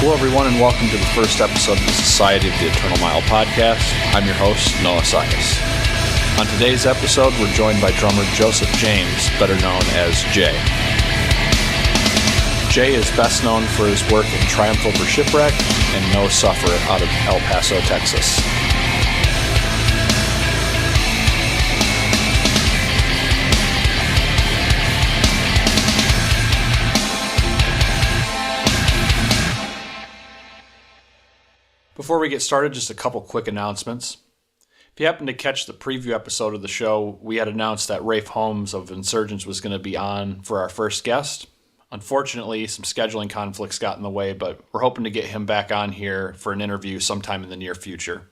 Hello, everyone, and welcome to the first episode of the Society of the Eternal Mile podcast. I'm your host, Noah Sias. On today's episode, we're joined by drummer Joseph James, better known as Jay. Jay is best known for his work in Triumph Over Shipwreck and No Suffer out of El Paso, Texas. Before we get started, just a couple quick announcements. If you happen to catch the preview episode of the show, we had announced that Rafe Holmes of Insurgents was going to be on for our first guest. Unfortunately, some scheduling conflicts got in the way, but we're hoping to get him back on here for an interview sometime in the near future.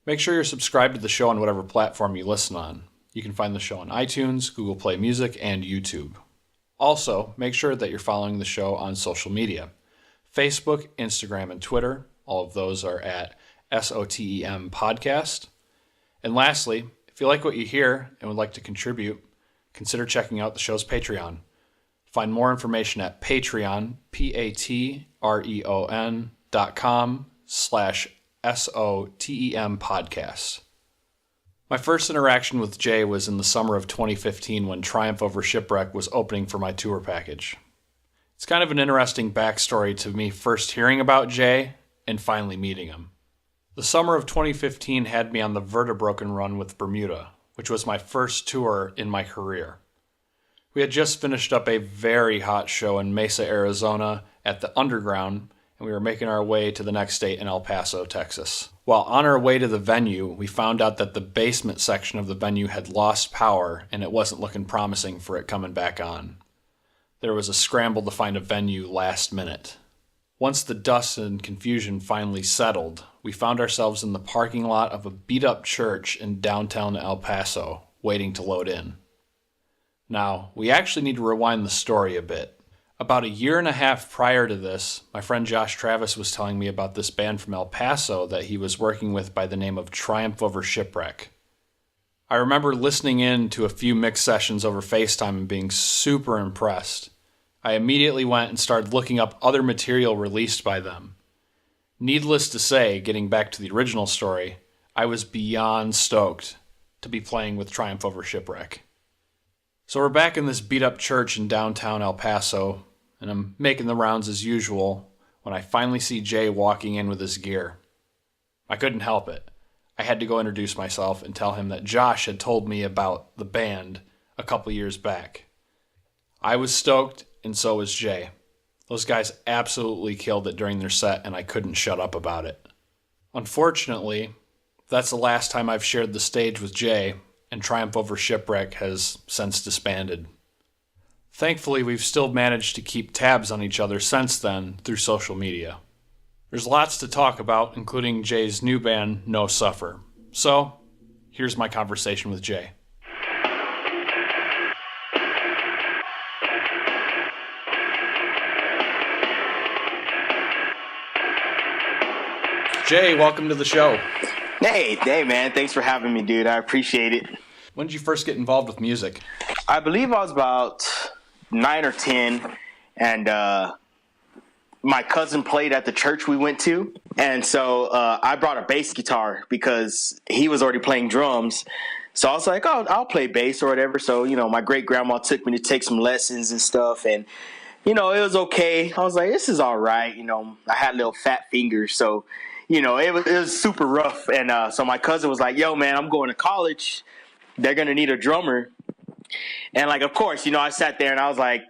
Make sure you're subscribed to the show on whatever platform you listen on. You can find the show on iTunes, Google Play Music, and YouTube. Also, make sure that you're following the show on social media. Facebook, Instagram, and Twitter. All of those are at SOTEM Podcast. And lastly, if you like what you hear and would like to contribute, consider checking out the show's Patreon. Find more information at Patreon, patreon.com/SOTEM Podcast. My first interaction with Jay was in the summer of 2015 when Triumph Over Shipwreck was opening for my tour package. It's kind of an interesting backstory to me first hearing about Jay and finally meeting him. The summer of 2015 had me on the Vertebroken run with Bermuda, which was my first tour in my career. We had just finished up a very hot show in Mesa, Arizona at the Underground, and we were making our way to the next date in El Paso, Texas. While on our way to the venue, we found out that the basement section of the venue had lost power and it wasn't looking promising for it coming back on. There was a scramble to find a venue last minute. Once the dust and confusion finally settled, we found ourselves in the parking lot of a beat-up church in downtown El Paso, waiting to load in. Now, we actually need to rewind the story a bit. About a year and a half prior to this, my friend Josh Travis was telling me about this band from El Paso that he was working with by the name of Triumph Over Shipwreck. I remember listening in to a few mix sessions over FaceTime and being super impressed. I immediately went and started looking up other material released by them. Needless to say, getting back to the original story, I was beyond stoked to be playing with Triumph Over Shipwreck. So we're back in this beat-up church in downtown El Paso, and I'm making the rounds as usual when I finally see Jay walking in with his gear. I couldn't help it. I had to go introduce myself and tell him that Josh had told me about the band a couple years back. I was stoked, and so was Jay. Those guys absolutely killed it during their set, and I couldn't shut up about it. Unfortunately, that's the last time I've shared the stage with Jay, and Triumph Over Shipwreck has since disbanded. Thankfully, we've still managed to keep tabs on each other since then through social media. There's lots to talk about, including Jay's new band, No Suffer. So, here's my conversation with Jay. Jay, welcome to the show. Hey, man. Thanks for having me, dude. I appreciate it. When did you first get involved with music? I believe I was about 9 or 10, and my cousin played at the church we went to, and so I brought a bass guitar because he was already playing drums. So I was like, oh, I'll play bass or whatever. So, my great-grandma took me to take some lessons and stuff, and, it was okay. I was like, this is all right. I had little fat fingers, so... it was super rough. And so my cousin was like, yo, man, I'm going to college. They're going to need a drummer. And, of course, I sat there and I was like,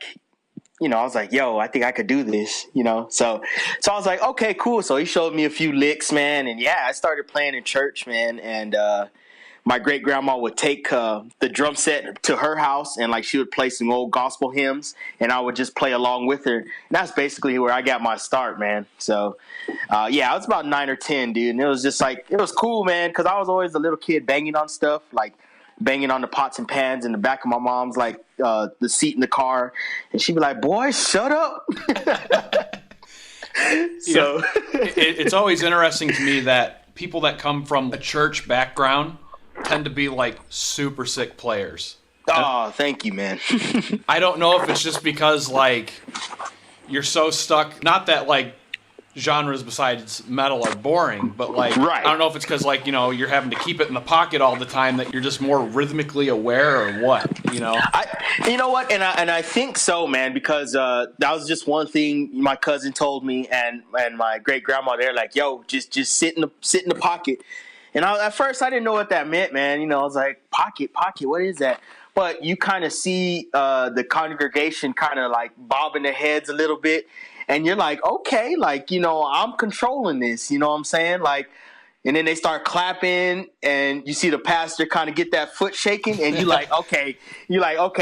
yo, I think I could do this, So I was like, okay, cool. So he showed me a few licks, man. And, yeah, I started playing in church, man. And my great-grandma would take the drum set to her house and, she would play some old gospel hymns. And I would just play along with her. And that's basically where I got my start, man. So, yeah, I was about 9 or 10, dude. And it was just, it was cool, man, because I was always a little kid banging on stuff, banging on the pots and pans in the back of my mom's, the seat in the car. And she'd be like, boy, shut up. So it's always interesting to me that people that come from a church background tend to be super sick players. Oh, thank you, man. I don't know if it's just because you're so stuck, not that genres besides metal are boring, but like Right. I don't know if it's because like you're having to keep it in the pocket all the time that you're just more rhythmically aware or what. You know what, and I think so, man, because that was just one thing my cousin told me, and my great grandma. They're like, "Yo, just sit in the pocket." And at first I didn't know what that meant, man. I was like, pocket, what is that? But you kind of see the congregation kind of like bobbing their heads a little bit, and you're like, okay, like I'm controlling this. You know what I'm saying? Like. And then they start clapping, and you see the pastor kind of get that foot shaking, and you're like, okay,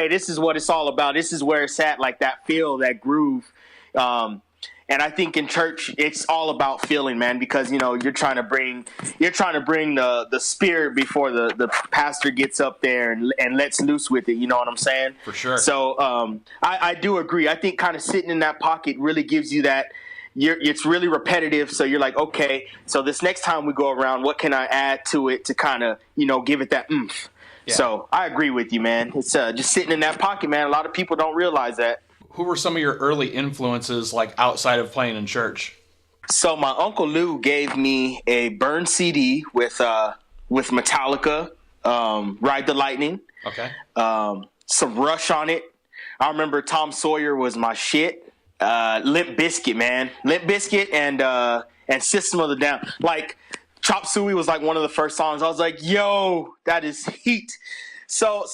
this is what it's all about. This is where it's at, like that feel, that groove. And I think in church, it's all about feeling, man, because you're trying to bring the spirit before the pastor gets up there and lets loose with it. You know what I'm saying? For sure. So I do agree. I think kind of sitting in that pocket really gives you that. It's really repetitive, so you're like, okay, so this next time we go around, what can I add to it to kind of give it that oomph? Yeah. So I agree with you, man. It's just sitting in that pocket, man. A lot of people don't realize that. Who were some of your early influences, like outside of playing in church? So my Uncle Lou gave me a burned CD with Metallica, Ride the Lightning. Okay. Some Rush on it. I remember Tom Sawyer was my shit. Limp Bizkit, man. Limp Bizkit and System of a Down. Like, Chop Suey was like one of the first songs. I was like, yo, that is heat. So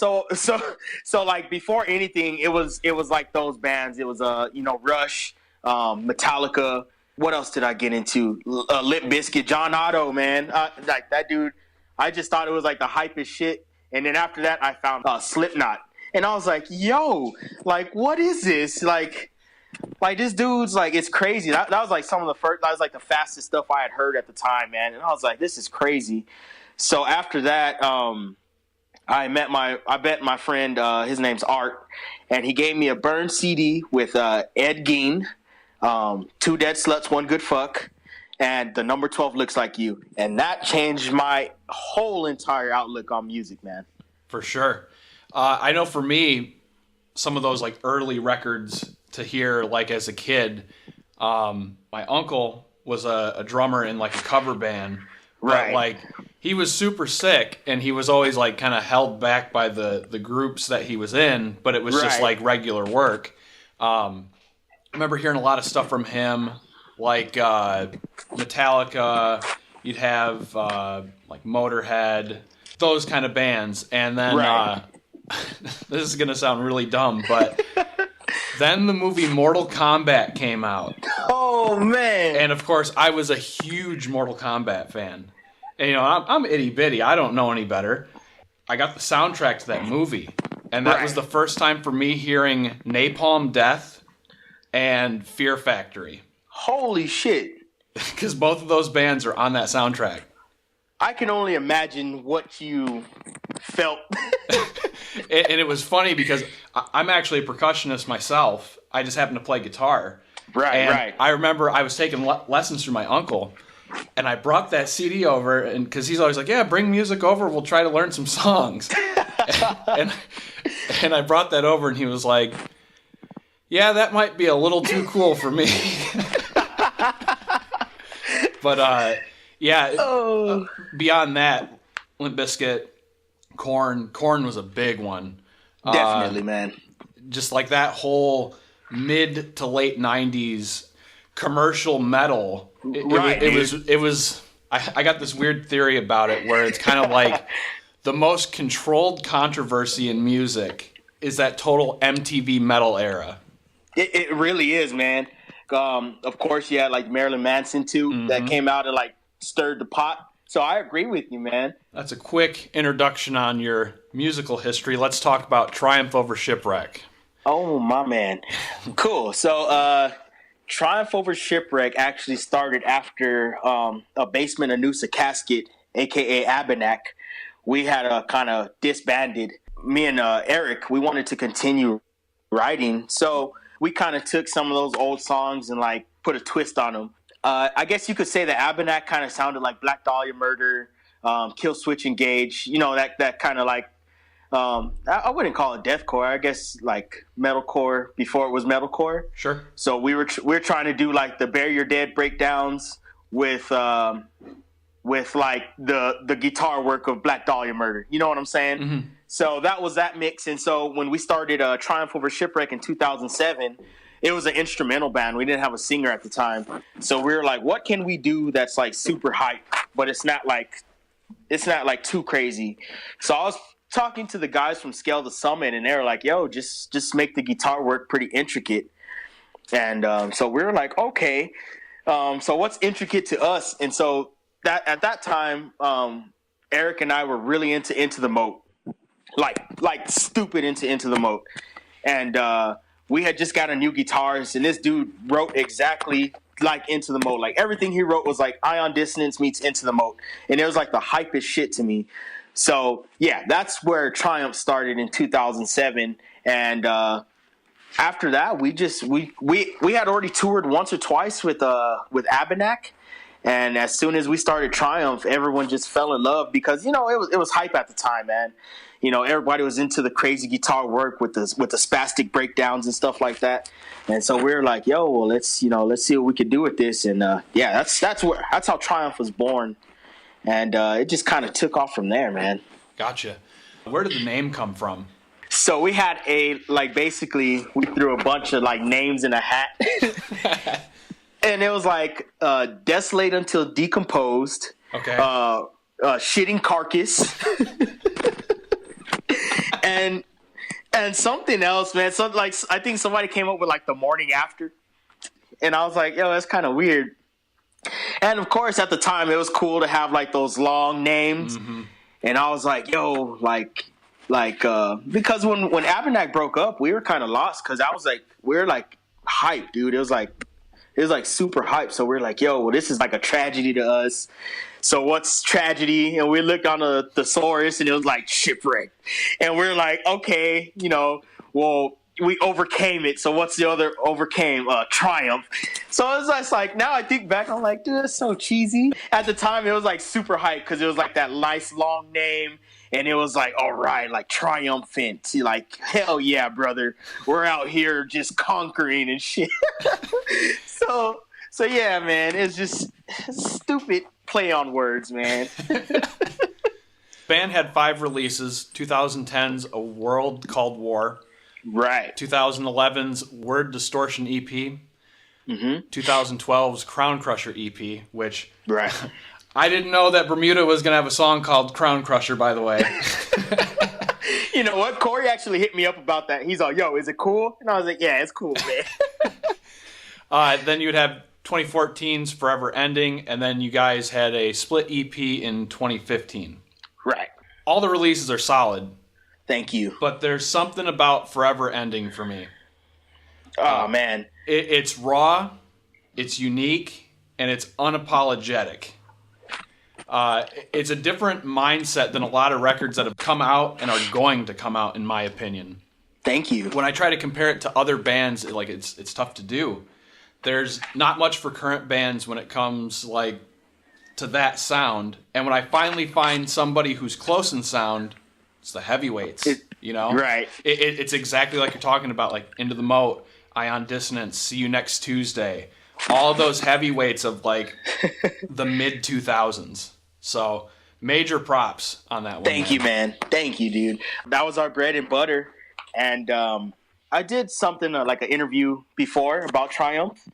like before anything, it was like those bands. It was Rush, Metallica. What else did I get into? Limp Bizkit, John Otto, man. Like that dude. I just thought it was like the hypest shit. And then after that, I found Slipknot, and I was like, yo, like what is this? Like this dude's like, it's crazy. That was like some of the first, that was like the fastest stuff I had heard at the time, man. And I was like, this is crazy. So after that, I met my friend, his name's Art, and he gave me a burned CD with Ed Gein, Two Dead Sluts, One Good Fuck, and the number 12 Looks Like You. And that changed my whole entire outlook on music, man. For sure. I know for me, some of those like early records to hear like as a kid, my uncle was a drummer in like a cover band, right? But, like he was super sick, and he was always like kind of held back by the groups that he was in, but it was just like regular work. I remember hearing a lot of stuff from him, like Metallica. You'd have like Motorhead, those kind of bands, and then this is gonna sound really dumb, but. Then the movie Mortal Kombat came out. Oh, man. And, of course, I was a huge Mortal Kombat fan. And, I'm itty-bitty. I don't know any better. I got the soundtrack to that movie. And that was the first time for me hearing Napalm Death and Fear Factory. Holy shit. Because both of those bands are on that soundtrack. I can only imagine what you felt. And it was funny because I'm actually a percussionist myself. I just happen to play guitar. Right. I remember I was taking lessons from my uncle, and I brought that CD over, and because he's always like, yeah, bring music over, we'll try to learn some songs. and I brought that over, and he was like, yeah, that might be a little too cool for me. But, beyond that, Limp Bizkit, Korn was a big one. Definitely, man. Just like that whole mid to late 90s commercial metal. It was I got this weird theory about it where it's kind of like the most controlled controversy in music is that total MTV metal era. It really is, man. Of course, you had like Marilyn Manson too, that came out and like stirred the pot. So I agree with you, man. That's a quick introduction on your musical history. Let's talk about Triumph Over Shipwreck. Oh, my man. Cool. So Triumph Over Shipwreck actually started after a Basement Anusa Casket, a.k.a. Abenak. We had kind of disbanded. Me and Eric, we wanted to continue writing. So we kind of took some of those old songs and like put a twist on them. I guess you could say that Abenak kind of sounded like Black Dahlia Murder, Kill Switch Engage, that kind of like I wouldn't call it deathcore. I guess like metalcore before it was metalcore. Sure. So we were trying to do like the Bury Your Dead breakdowns with like the guitar work of Black Dahlia Murder. You know what I'm saying? Mm-hmm. So that was that mix. And so when we started Triumph Over Shipwreck in 2007, it was an instrumental band. We didn't have a singer at the time. So we were like, what can we do that's like super hype, but it's not like too crazy. So I was talking to the guys from Scale the Summit, and they were like, yo, just make the guitar work pretty intricate. And so we were like, okay. So what's intricate to us? And so that at that time, Eric and I were really into the Moat, like stupid into the Moat. And we had just got a new guitarist, and this dude wrote exactly like Into the Moat. Like everything he wrote was like Ion Dissonance meets Into the Moat, and it was like the hypest shit to me. So yeah, that's where Triumph started in 2007, and after that, we had already toured once or twice with Abenak, and as soon as we started Triumph, everyone just fell in love because it was hype at the time, man. Everybody was into the crazy guitar work with the spastic breakdowns and stuff like that. And so we were like, yo, well, let's see what we could do with this. And yeah, that's how Triumph was born. And it just kind of took off from there, man. Gotcha. Where did the name come from? So we had basically we threw a bunch of like names in a hat. And it was like Desolate Until Decomposed. Okay. Shitting Carcass. And something else, man. So like I think somebody came up with like The Morning After, and I was like, yo, that's kind of weird. And of course, at the time, it was cool to have like those long names. Mm-hmm. And I was like, yo, because when Abenak broke up, we were kind of lost because we were like hyped, dude. It was like super hype. So we're like, yo, well, this is like a tragedy to us. So what's tragedy? And we looked on the thesaurus, and it was like shipwreck. And we're like, okay, well, we overcame it. So what's the other overcame? Triumph. So it was just like, now I think back, I'm like, dude, that's so cheesy. At the time, it was like super hype because it was like that nice long name. And it was like, all right, like triumphant. Like, hell yeah, brother. We're out here just conquering and shit. So yeah, man, it's just stupid play on words, man. Band had 5 releases. 2010's A World Called War. Right. 2011's Word Distortion EP. Mm-hmm. 2012's Crown Crusher EP, which... Right. I didn't know that Bermuda was going to have a song called Crown Crusher, by the way. You know what? Corey actually hit me up about that. He's like, yo, is it cool? And I was like, yeah, it's cool, man. Then you would have 2014's Forever Ending, and then you guys had a split EP in 2015. Right. All the releases are solid. Thank you. But there's something about Forever Ending for me. Oh, man. It's raw, it's unique, and it's unapologetic. It's a different mindset than a lot of records that have come out and are going to come out, in my opinion. Thank you. When I try to compare it to other bands, like it's tough to do. There's not much for current bands when it comes like to that sound. And when I finally find somebody who's close in sound, it's the heavyweights. Right. It's exactly like you're talking about, like Into the Moat, Ion Dissonance, See You Next Tuesday. All those heavyweights of like the mid 2000s. So major props on that one. Thank you, man. Thank you, dude. That was our bread and butter. And I did something like an interview before about Triumph.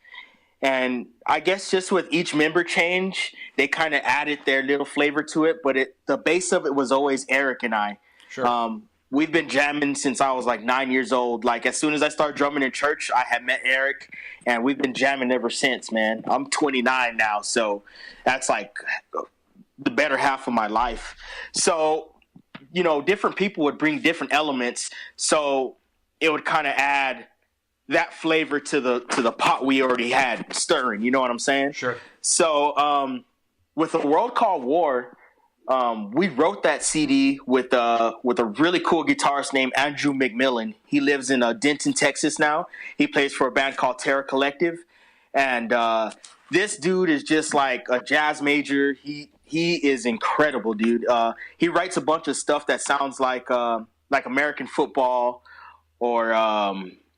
And I guess just with each member change, they kind of added their little flavor to it. But the base of it was always Eric and I. Sure. We've been jamming since I was like 9 years old. Like as soon as I started drumming in church, I had met Eric, and we've been jamming ever since, man. I'm 29 now, so that's like the better half of my life. So, different people would bring different elements, so it would kind of add that flavor to the pot we already had stirring. You know what I'm saying? Sure. So, with A World Called War, we wrote that CD with a really cool guitarist named Andrew McMillan. He lives in Denton, Texas now. He plays for a band called Terra Collective, and this dude is just like a jazz major. He is incredible, dude. He writes a bunch of stuff that sounds like like American football or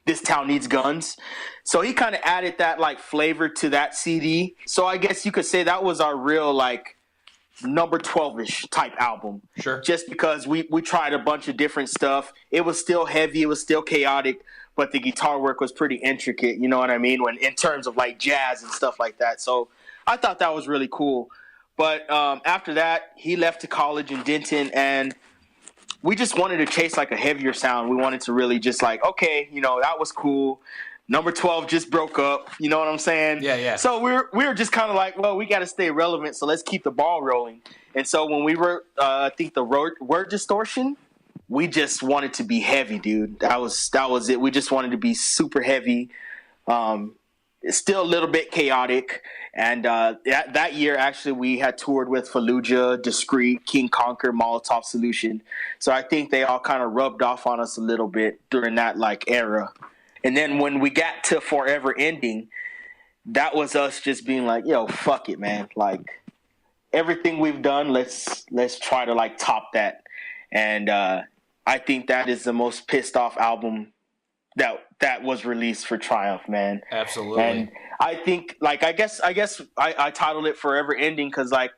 This Town Needs Guns. So he kind of added that like flavor to that CD. So I guess you could say that was our real like number 12-ish type album. Sure. Just because we tried a bunch of different stuff. It was still heavy. It was still chaotic. But the guitar work was pretty intricate. You know what I mean? When in terms of like jazz and stuff like that. So I thought that was really cool. But after that, he left to college in Denton, and we just wanted to chase like a heavier sound. We wanted to really just like, okay, you know, that was cool. Number 12 just broke up. You know what I'm saying? Yeah. So we were just kind of like, well, we got to stay relevant, so let's keep the ball rolling. And so when we were, I think the word distortion, we just wanted to be heavy, dude. That was it. We just wanted to be super heavy. It's still a little bit chaotic. And that year, actually, we had toured with Fallujah, Discreet, King Conquer, Molotov Solution. So I think they all kind of rubbed off on us a little bit during that like era. And then when we got to Forever Ending, that was us just being like, yo, fuck it, man. Like everything we've done, let's try to like top that. And I think that is the most pissed off album that was released for Triumph, man. Absolutely. And I think like I guess I titled it Forever Ending because like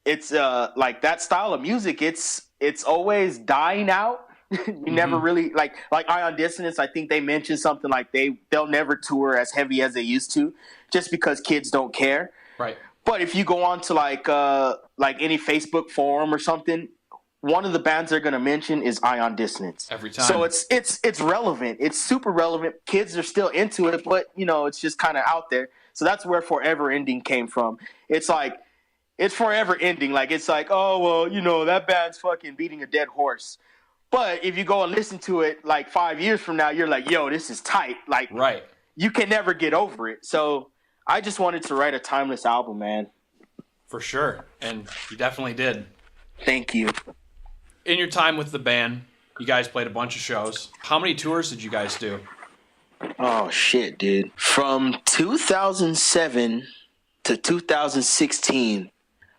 it's like that style of music, it's always dying out. You never really like Ion Dissonance. I think they mentioned something like they'll never tour as heavy as they used to, just because kids don't care. Right. But if you go on to like any Facebook forum or something, one of the bands they're going to mention is Ion Dissonance. Every time. So it's relevant. It's super relevant. Kids are still into it, but you know it's just kind of out there. So that's where Forever Ending came from. It's like it's forever ending. Like it's like, oh well, you know that band's fucking beating a dead horse. But if you go and listen to it like 5 years from now, you're like, yo, this is tight. Like, right. You can never get over it. So I just wanted to write a timeless album, man. For sure. And you definitely did. Thank you. In your time with the band, you guys played a bunch of shows. How many tours did you guys do? Oh, shit, dude. From 2007 to 2016,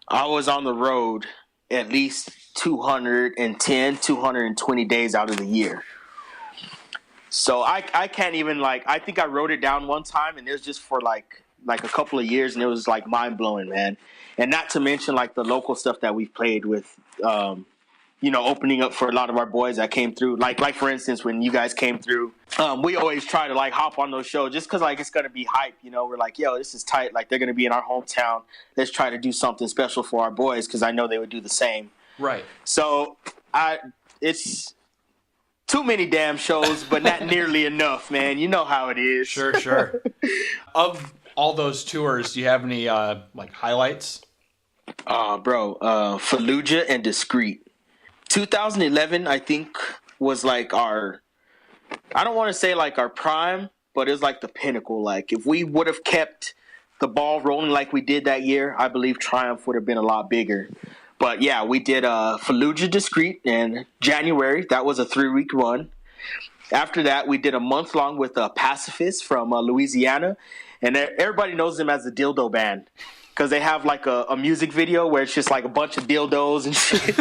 I was on the road at least 220 days out of the year. So I can't even like, I think I wrote it down one time and it was just for like a couple of years and it was like mind blowing, man. And not to mention like the local stuff that we've played with, you know, opening up for a lot of our boys that came through. Like for instance, when you guys came through, we always try to like hop on those shows just because like it's going to be hype. You know, we're like, yo, this is tight. Like they're going to be in our hometown. Let's try to do something special for our boys because I know they would do the same. Right. So it's too many damn shows, but not nearly enough, man. You know how it is. Sure. Of all those tours, do you have any like highlights? Bro, Fallujah and Discreet. 2011, I think, was like I don't want to say like our prime, but it was like the pinnacle. Like if we would have kept the ball rolling like we did that year, I believe Triumph would have been a lot bigger. But yeah, we did Fallujah Discreet in January. That was a 3-week run. After that, we did a month long with Pacifist from Louisiana. And everybody knows them as the Dildo Band because they have like a music video where it's just like a bunch of dildos and shit.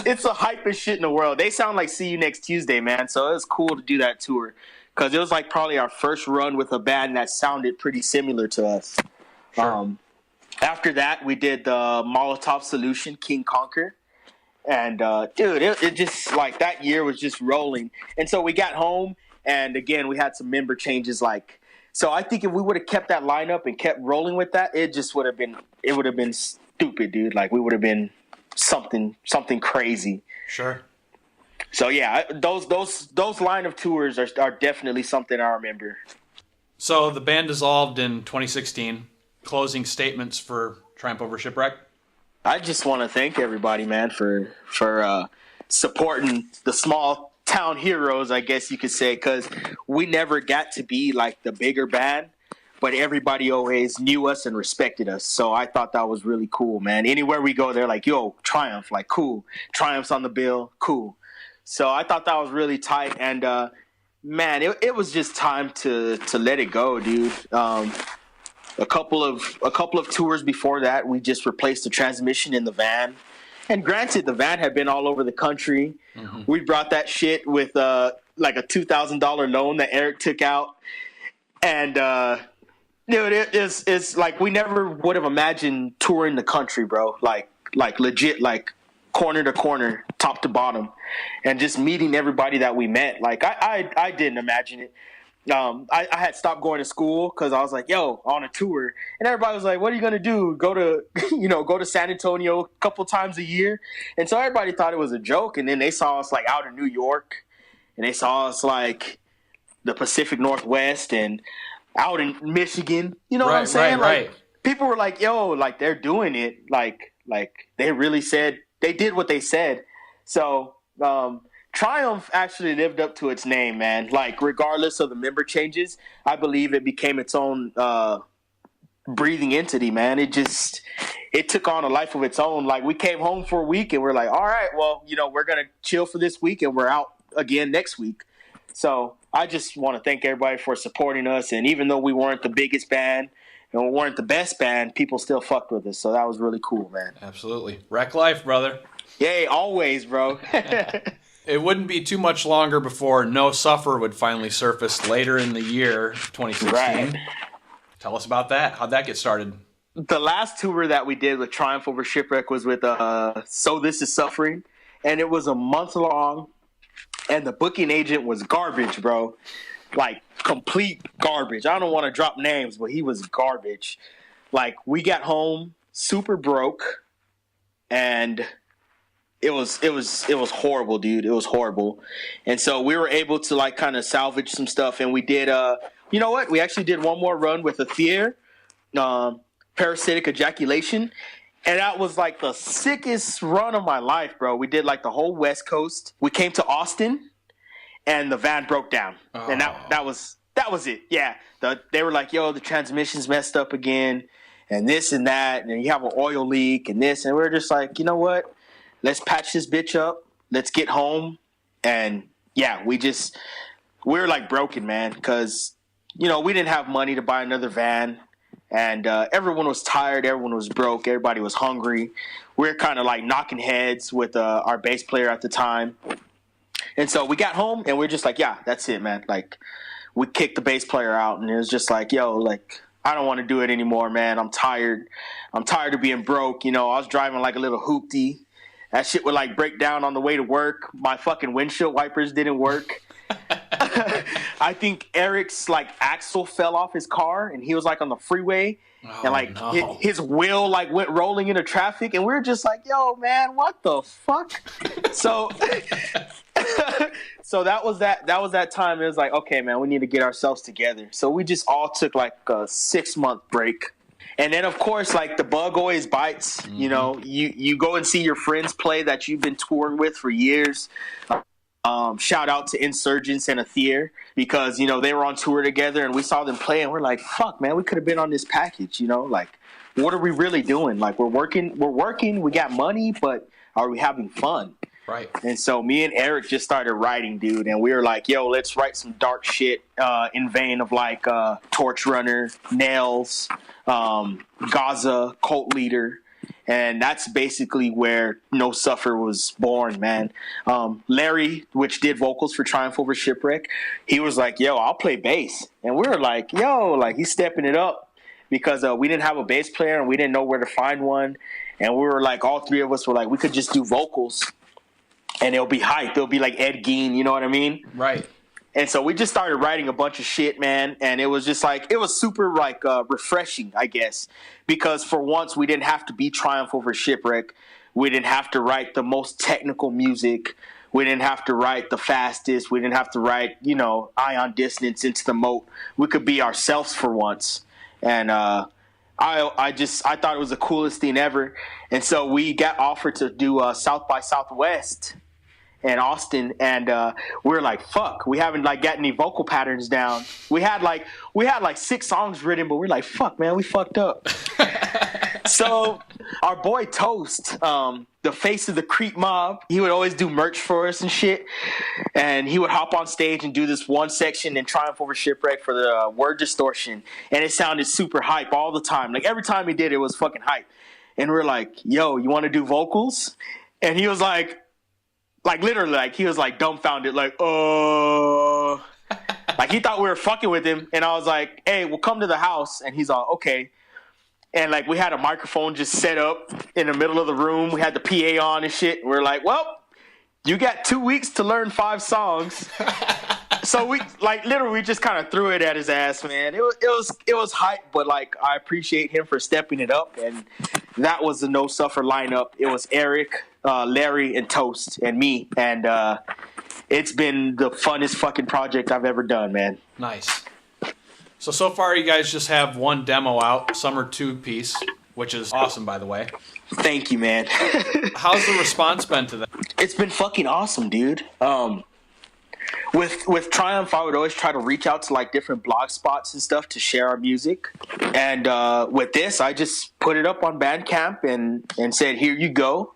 It's the hypest shit in the world. They sound like See You Next Tuesday, man. So it was cool to do that tour because it was like probably our first run with a band that sounded pretty similar to us. Sure. After that, we did the Molotov Solution, King Conquer. And, dude, it just, like, that year was just rolling. And so we got home, and, again, we had some member changes, like, so I think if we would have kept that lineup and kept rolling with that, it just would have been stupid, dude. Like, we would have been something crazy. Sure. So, yeah, those line of tours are definitely something I remember. So the band dissolved in 2016. Closing statements for Triumph Over Shipwreck? I just want to thank everybody, man, for supporting the small town heroes, I guess you could say, because we never got to be like the bigger band, but everybody always knew us and respected us. So I thought that was really cool, man. Anywhere we go, they're like, yo, Triumph, like, cool. Triumph's on the bill, cool. So I thought that was really tight, and man, it was just time to let it go, dude. A couple of tours before that, we just replaced the transmission in the van, And granted, the van had been all over the country. Mm-hmm. We brought that shit with like a $2,000 loan that Eric took out. And dude, it's like we never would have imagined touring the country, bro. Like legit, like corner to corner, top to bottom, and just meeting everybody that we met. Like I didn't imagine it. I had stopped going to school because I was like, yo, on a tour. And everybody was like, what are you going to do? Go to, go to San Antonio a couple times a year? And so everybody thought it was a joke. And then they saw us like out in New York, and they saw us like the Pacific Northwest and out in Michigan. You know what I'm saying? Right. People were like, yo, like they're doing it. Like they really said, they did what they said. So, Triumph actually lived up to its name, man. Like, regardless of the member changes, I believe it became its own breathing entity, man. It took on a life of its own. Like, we came home for a week and we're like, all right, well, we're going to chill for this week and we're out again next week. So I just want to thank everybody for supporting us. And even though we weren't the biggest band and we weren't the best band, people still fucked with us. So that was really cool, man. Absolutely. Wreck life, brother. Yay, always, bro. It wouldn't be too much longer before No Suffer would finally surface later in the year 2016. Right. Tell us about that. How'd that get started? The last tour that we did with Triumph Over Shipwreck was with So This Is Suffering, and it was a month long, and the booking agent was garbage, bro. Like, complete garbage. I don't want to drop names, but he was garbage. Like, we got home super broke, and it was horrible, dude. It was horrible. And so we were able to like kind of salvage some stuff, and we did you know what? We actually did one more run with a Thier, parasitic ejaculation, and that was like the sickest run of my life, bro. We did like the whole West Coast. We came to Austin, and the van broke down. Oh. And that was it. Yeah. They were like, yo, the transmission's messed up again, and this and that, and you have an oil leak and this, and we were just like, you know what? Let's patch this bitch up. Let's get home. And yeah, we were like broken, man, because, we didn't have money to buy another van. And everyone was tired. Everyone was broke. Everybody was hungry. We were kind of like knocking heads with our bass player at the time. And so we got home and we were just like, yeah, that's it, man. Like, we kicked the bass player out, and it was just like, yo, like, I don't want to do it anymore, man. I'm tired. I'm tired of being broke. I was driving like a little hoopty. That shit would like break down on the way to work. My fucking windshield wipers didn't work. I think Eric's like axle fell off his car, and he was like on the freeway, and like his wheel like went rolling into traffic, and we were just like, "Yo, man, what the fuck?" So, so that was that time. It was like, okay, man, we need to get ourselves together. So we just all took like a 6-month break. And then, of course, like the bug always bites. Mm-hmm. You go and see your friends play that you've been touring with for years. Shout out to Insurgents and Thier, because they were on tour together, and we saw them play, and we're like, fuck, man, we could have been on this package. Like, what are we really doing? Like, we're working, we got money, but are we having fun? Right. And so me and Eric just started writing, dude, and we were like, yo, let's write some dark shit in vein of like Torch Runner, Nails, Gaza, Cult Leader. And that's basically where No Suffer was born, man. Larry, which did vocals for Triumph Over Shipwreck, he was like, yo, I'll play bass. And we were like, yo, like, he's stepping it up, because we didn't have a bass player and we didn't know where to find one. And we were like, all three of us were like, we could just do vocals and it'll be hype. It'll be like Ed Gein, you know what I mean? Right. And so we just started writing a bunch of shit, man. And it was just like, it was super like refreshing, I guess, because for once we didn't have to be Triumph Over Shipwreck. We didn't have to write the most technical music. We didn't have to write the fastest. We didn't have to write, Ion Dissonance Into the Moat. We could be ourselves for once. And I thought it was the coolest thing ever. And so we got offered to do South by Southwest in Austin, and we were like, fuck, we haven't like got any vocal patterns down. We had like 6 songs written, but we're like, fuck, man, we fucked up. So our boy Toast, the face of the Creep Mob, he would always do merch for us and shit, and he would hop on stage and do this one section in Triumph Over Shipwreck for the word distortion, and it sounded super hype all the time. Like, every time he did it was fucking hype. And we're like, yo, you want to do vocals? And he was like literally, like he was like dumbfounded, like like he thought we were fucking with him. And I was like, hey, we'll come to the house. And he's all okay. And like we had a microphone just set up in the middle of the room. We had the PA on and shit. We're like, well, you got 2 weeks to learn 5 songs. So we like literally we just kind of threw it at his ass, man. It was hype, but like I appreciate him for stepping it up. And that was the No Suffer lineup. It was Eric, Larry, and Toast, and me. And it's been the funnest fucking project I've ever done, man. Nice. So far you guys just have one demo out, Summer 2-piece, which is awesome, by the way. Thank you, man. How's the response been to that? It's been fucking awesome, dude. With Triumph, I would always try to reach out to like different blog spots and stuff to share our music. And with this, I just put it up on Bandcamp and said, here you go.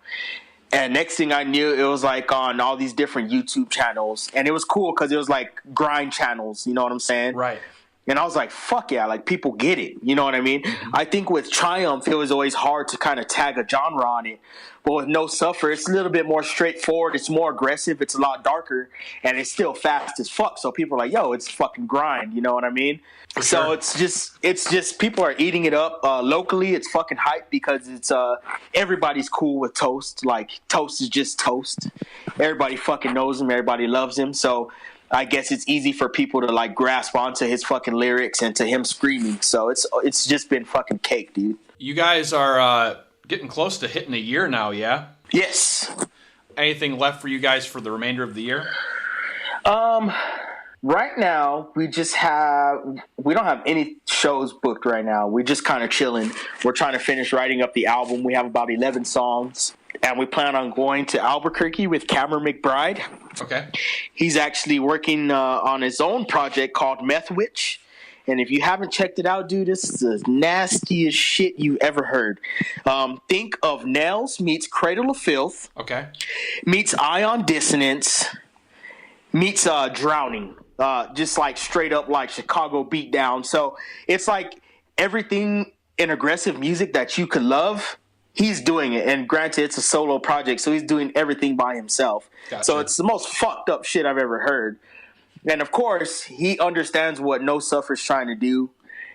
And next thing I knew, it was like on all these different YouTube channels. And it was cool because it was like grind channels, you know what I'm saying? Right. And I was like, fuck yeah, like people get it. You know what I mean? Mm-hmm. I think with Triumph, it was always hard to kind of tag a genre on it. But with No Suffer, it's a little bit more straightforward. It's more aggressive. It's a lot darker. And it's still fast as fuck. So people are like, yo, it's fucking grind. You know what I mean? For sure. So it's just people are eating it up. Locally, it's fucking hype because it's everybody's cool with Toast. Like, Toast is just Toast. Everybody fucking knows him. Everybody loves him. So I guess it's easy for people to like grasp onto his fucking lyrics and to him screaming. So it's just been fucking cake, dude. You guys are getting close to hitting a year now, yeah? Yes. Anything left for you guys for the remainder of the year? Right now we don't have any shows booked right now. We're just kind of chilling. We're trying to finish writing up the album. We have about 11 songs. And we plan on going to Albuquerque with Cameron McBride. Okay. He's actually working on his own project called Meth Witch. And if you haven't checked it out, dude, this is the nastiest shit you ever heard. Think of Nails meets Cradle of Filth. Okay. Meets Ion Dissonance. Meets Drowning. Just like straight up like Chicago beatdown. So it's like everything in aggressive music that you could love. He's doing it, and granted, it's a solo project, so he's doing everything by himself. Gotcha. So it's the most fucked up shit I've ever heard. And of course, he understands what No Suffer's trying to do,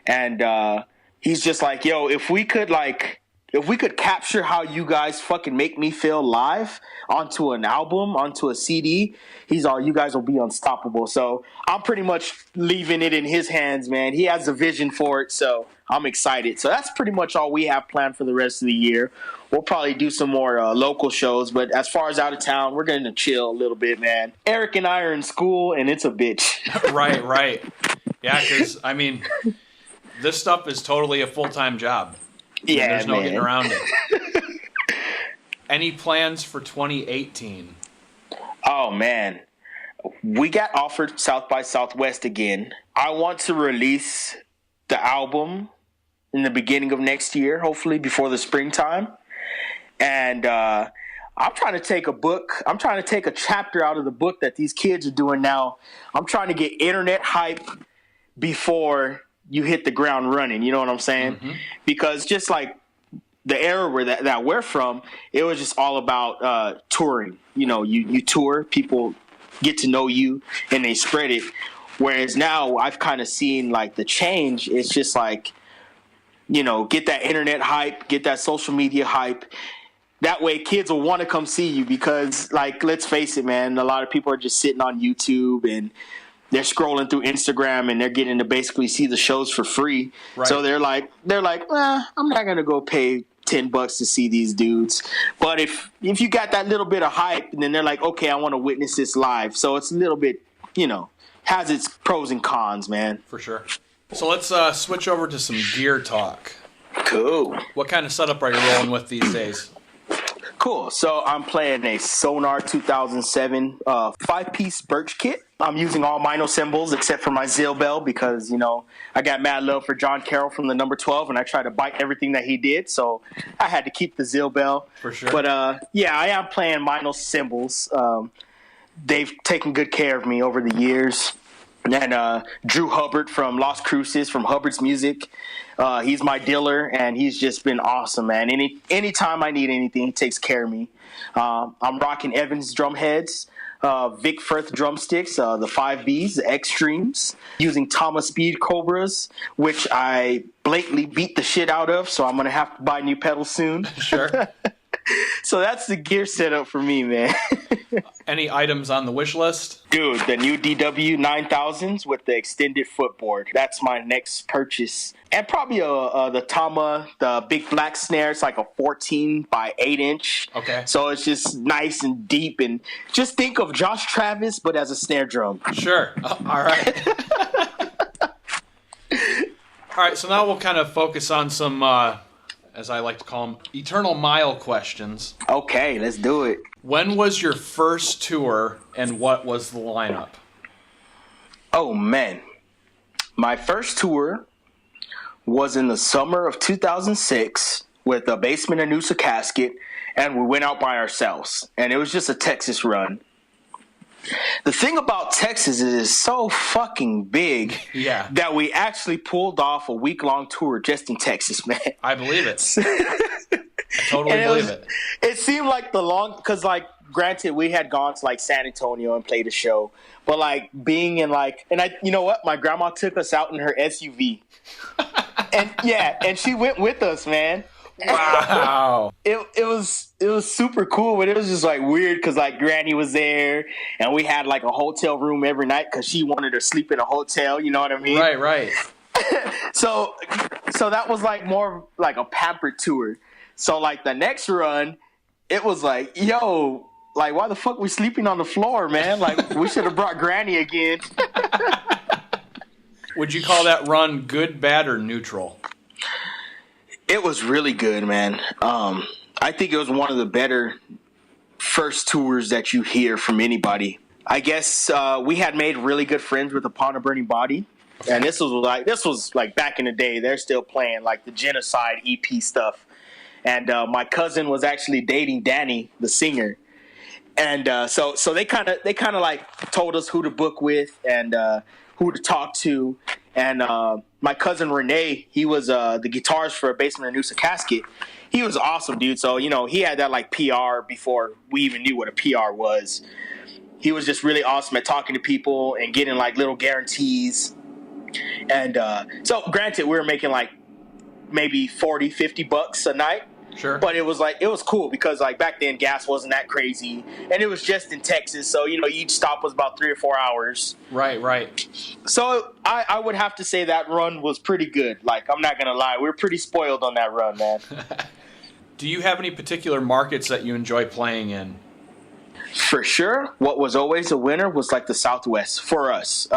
and he's just like, yo, if we could capture how you guys fucking make me feel live onto an album, onto a CD, you guys will be unstoppable. So I'm pretty much leaving it in his hands, man. He has a vision for it, so I'm excited. So that's pretty much all we have planned for the rest of the year. We'll probably do some more local shows, but as far as out of town, we're going to chill a little bit, man. Eric and I are in school, and it's a bitch. Right. Yeah, because, I mean, this stuff is totally a full-time job. Yeah, there's no getting around it. Any plans for 2018? Oh, man. We got offered South by Southwest again. I want to release the album in the beginning of next year, hopefully before the springtime. And I'm trying to take a chapter out of the book that these kids are doing now. I'm trying to get internet hype before you hit the ground running. You know what I'm saying? Mm-hmm. Because just like the era where that we're from, it was just all about touring. You know, you tour, people get to know you, and they spread it. Whereas now I've kind of seen like the change. It's just like, you know, get that internet hype, get that social media hype. That way kids will want to come see you because, like, let's face it, man, a lot of people are just sitting on YouTube and they're scrolling through Instagram and they're getting to basically see the shows for free. Right. So they're like, I'm not going to go pay $10 to see these dudes. But if you got that little bit of hype, and then they're like, okay, I want to witness this live. So it's a little bit, you know, has its pros and cons, man. For sure. So let's switch over to some gear talk. Cool. What kind of setup are you rolling with these days? Cool. So I'm playing a Sonar 2007 5-piece Birch kit. I'm using all Mino cymbals except for my Zill bell because, you know, I got mad love for John Carroll from the number 12 and I tried to bite everything that he did. So I had to keep the Zill bell. For sure. But yeah, I am playing Mino cymbals. They've taken good care of me over the years. And Drew Hubbard from Las Cruces, from Hubbard's Music. He's my dealer, and he's just been awesome, man. Anytime I need anything, he takes care of me. I'm rocking Evans drum heads, Vic Firth drumsticks, the 5Bs, the Extremes, using Thomas Speed Cobras, which I blatantly beat the shit out of, so I'm going to have to buy new pedals soon. Sure. So that's the gear setup for me, man. Any items on the wish list? Dude, the new DW 9000s with the extended footboard. That's my next purchase. And probably the Tama, the big black snare. It's like a 14 by 8 inch. Okay. So it's just nice and deep. And just think of Josh Travis, but as a snare drum. Sure. All right. All right, so now we'll kind of focus on some, as I like to call them, eternal mile questions. Okay, let's do it. When was your first tour, and what was the lineup? Oh, man. My first tour was in the summer of 2006 with a Basement and Noosa Casket, and we went out by ourselves. And it was just a Texas run. The thing about Texas is it's so fucking big that we actually pulled off a week-long tour just in Texas, man. I believe it. I totally believe it. It seemed like because, like, granted, we had gone to, like, San Antonio and played a show, but, like, being in, like, and you know what? My grandma took us out in her SUV. and she went with us, man. Wow. It was super cool, but it was just like weird because like Granny was there and we had like a hotel room every night because she wanted to sleep in a hotel. You know what I mean? Right. So that was like more like a pampered tour. So like the next run, it was like, yo, like why the fuck we sleeping on the floor, man? Like we should have brought Granny again. Would you call that run good, bad, or neutral? It was really good, man. I think it was one of the better first tours that you hear from anybody. I guess we had made really good friends with Upon a Burning Body, and this was like back in the day. They're still playing like the Genocide EP stuff, and my cousin was actually dating Danny, the singer, and so they kind of like told us who to book with and who to talk to, and my cousin Renee, he was the guitarist for Basement and Noosa Casket. He was awesome, dude. So, you know, he had that like PR before we even knew what a PR was. He was just really awesome at talking to people and getting like little guarantees. And so granted, we were making like maybe $40-50 a night. Sure. But it was cool because like back then gas wasn't that crazy and it was just in Texas. So, you know, each stop was about 3 or 4 hours. Right. So I would have to say that run was pretty good. Like, I'm not going to lie. We were pretty spoiled on that run, man. Do you have any particular markets that you enjoy playing in? For sure. What was always a winner was like the Southwest for us.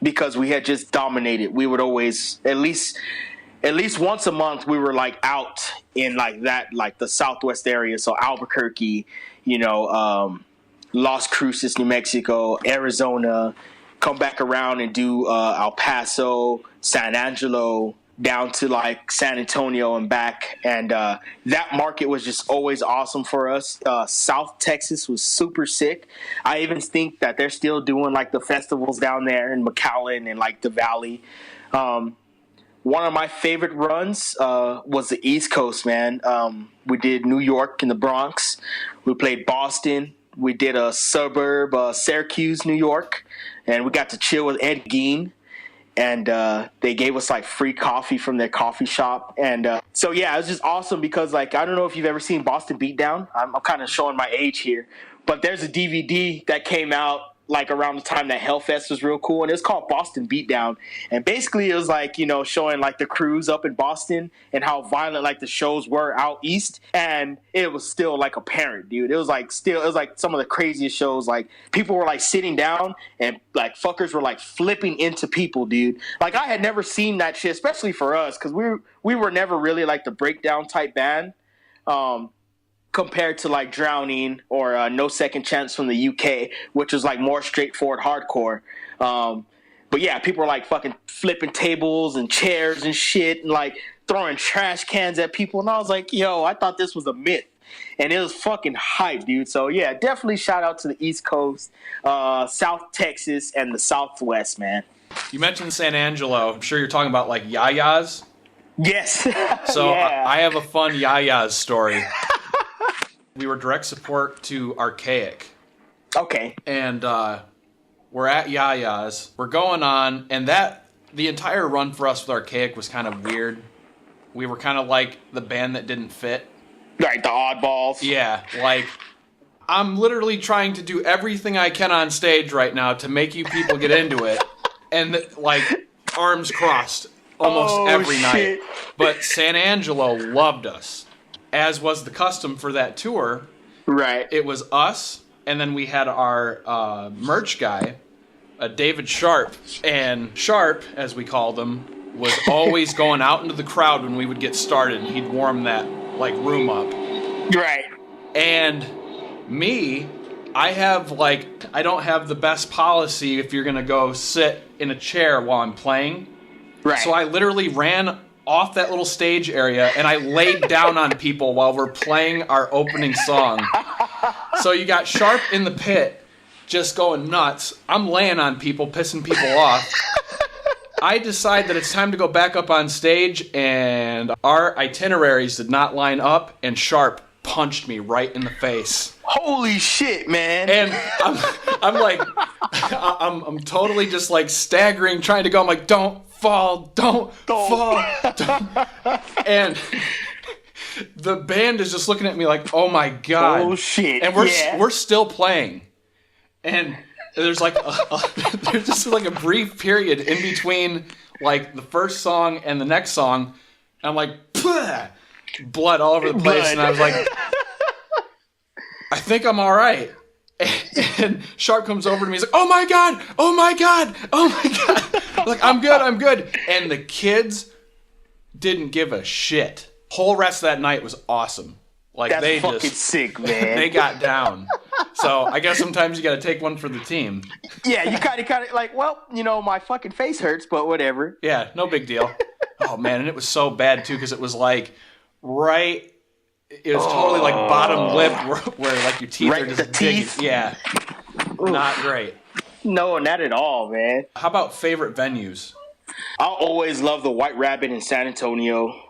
Because we had just dominated. We would always, at least once a month, we were like out in like that, like the Southwest area. So Albuquerque, you know, Las Cruces, New Mexico, Arizona, come back around and do El Paso, San Angelo, down to like San Antonio and back. And that market was just always awesome for us. South Texas was super sick. I even think that they're still doing like the festivals down there in McAllen and like the Valley. One of my favorite runs was the East Coast, man. We did New York and the Bronx. We played Boston. We did a suburb, Syracuse, New York. And we got to chill with Ed Gein. And they gave us, like, free coffee from their coffee shop. And so, yeah, it was just awesome because, like, I don't know if you've ever seen Boston Beatdown. I'm kind of showing my age here. But there's a DVD that came out like around the time that Hellfest was real cool, and it's called Boston Beatdown. And basically it was like, you know, showing like the crews up in Boston and how violent like the shows were out east, and it was still like apparent, dude. It was like some of the craziest shows. Like people were like sitting down and like fuckers were like flipping into people, dude. Like I had never seen that shit, especially for us, because we were never really like the breakdown type band. Compared to like Drowning or No Second Chance from the UK, which was like more straightforward hardcore. But yeah, people were like fucking flipping tables and chairs and shit and like throwing trash cans at people. And I was like, yo, I thought this was a myth. and it was fucking hype, dude. So yeah, definitely shout out to the East Coast, South Texas, and the Southwest, man. You mentioned San Angelo. I'm sure you're talking about like Yayas. Yes. So yeah. I have a fun Yayas story. We were direct support to Archaic. Okay. And we're at Yayas. We're going on, and the entire run for us with Archaic was kind of weird. We were kind of like the band that didn't fit. Right, the oddballs. Yeah, like I'm literally trying to do everything I can on stage right now to make you people get into it, and like arms crossed almost every night. But San Angelo loved us, as was the custom for that tour. Right. It was us, and then we had our merch guy, David Sharp, and Sharp, as we called him, was always going out into the crowd when we would get started, and he'd warm that like room up. Right. And me, I don't have the best policy if you're gonna go sit in a chair while I'm playing. Right. So I literally ran off that little stage area and I laid down on people while we're playing our opening song. So you got Sharp in the pit just going nuts. I'm laying on people, pissing people off. I decide that it's time to go back up on stage, and our itineraries did not line up, and Sharp punched me right in the face. Holy shit, man. And I'm like, I'm totally just like staggering, trying to go. I'm like, don't fall. And the band is just looking at me like, oh my God. Oh shit. And we're still playing. And there's like there's just like a brief period in between like the first song and the next song. And I'm like, blood all over the place. And I was like, I think I'm all right. And Sharp comes over to me. He's like, oh my God. I'm like, I'm good. And the kids didn't give a shit. Whole rest of that night was awesome. Like That's they fucking just sick, man. They got down. So I guess sometimes you got to take one for the team. Yeah, you kind of like, well, my fucking face hurts, but whatever. Yeah, no big deal. Oh man, and it was so bad too because it was like right. It was totally like bottom lip where like your teeth are just digging. Yeah, not great. No, not at all, man. How about favorite venues? I'll always love the White Rabbit in San Antonio.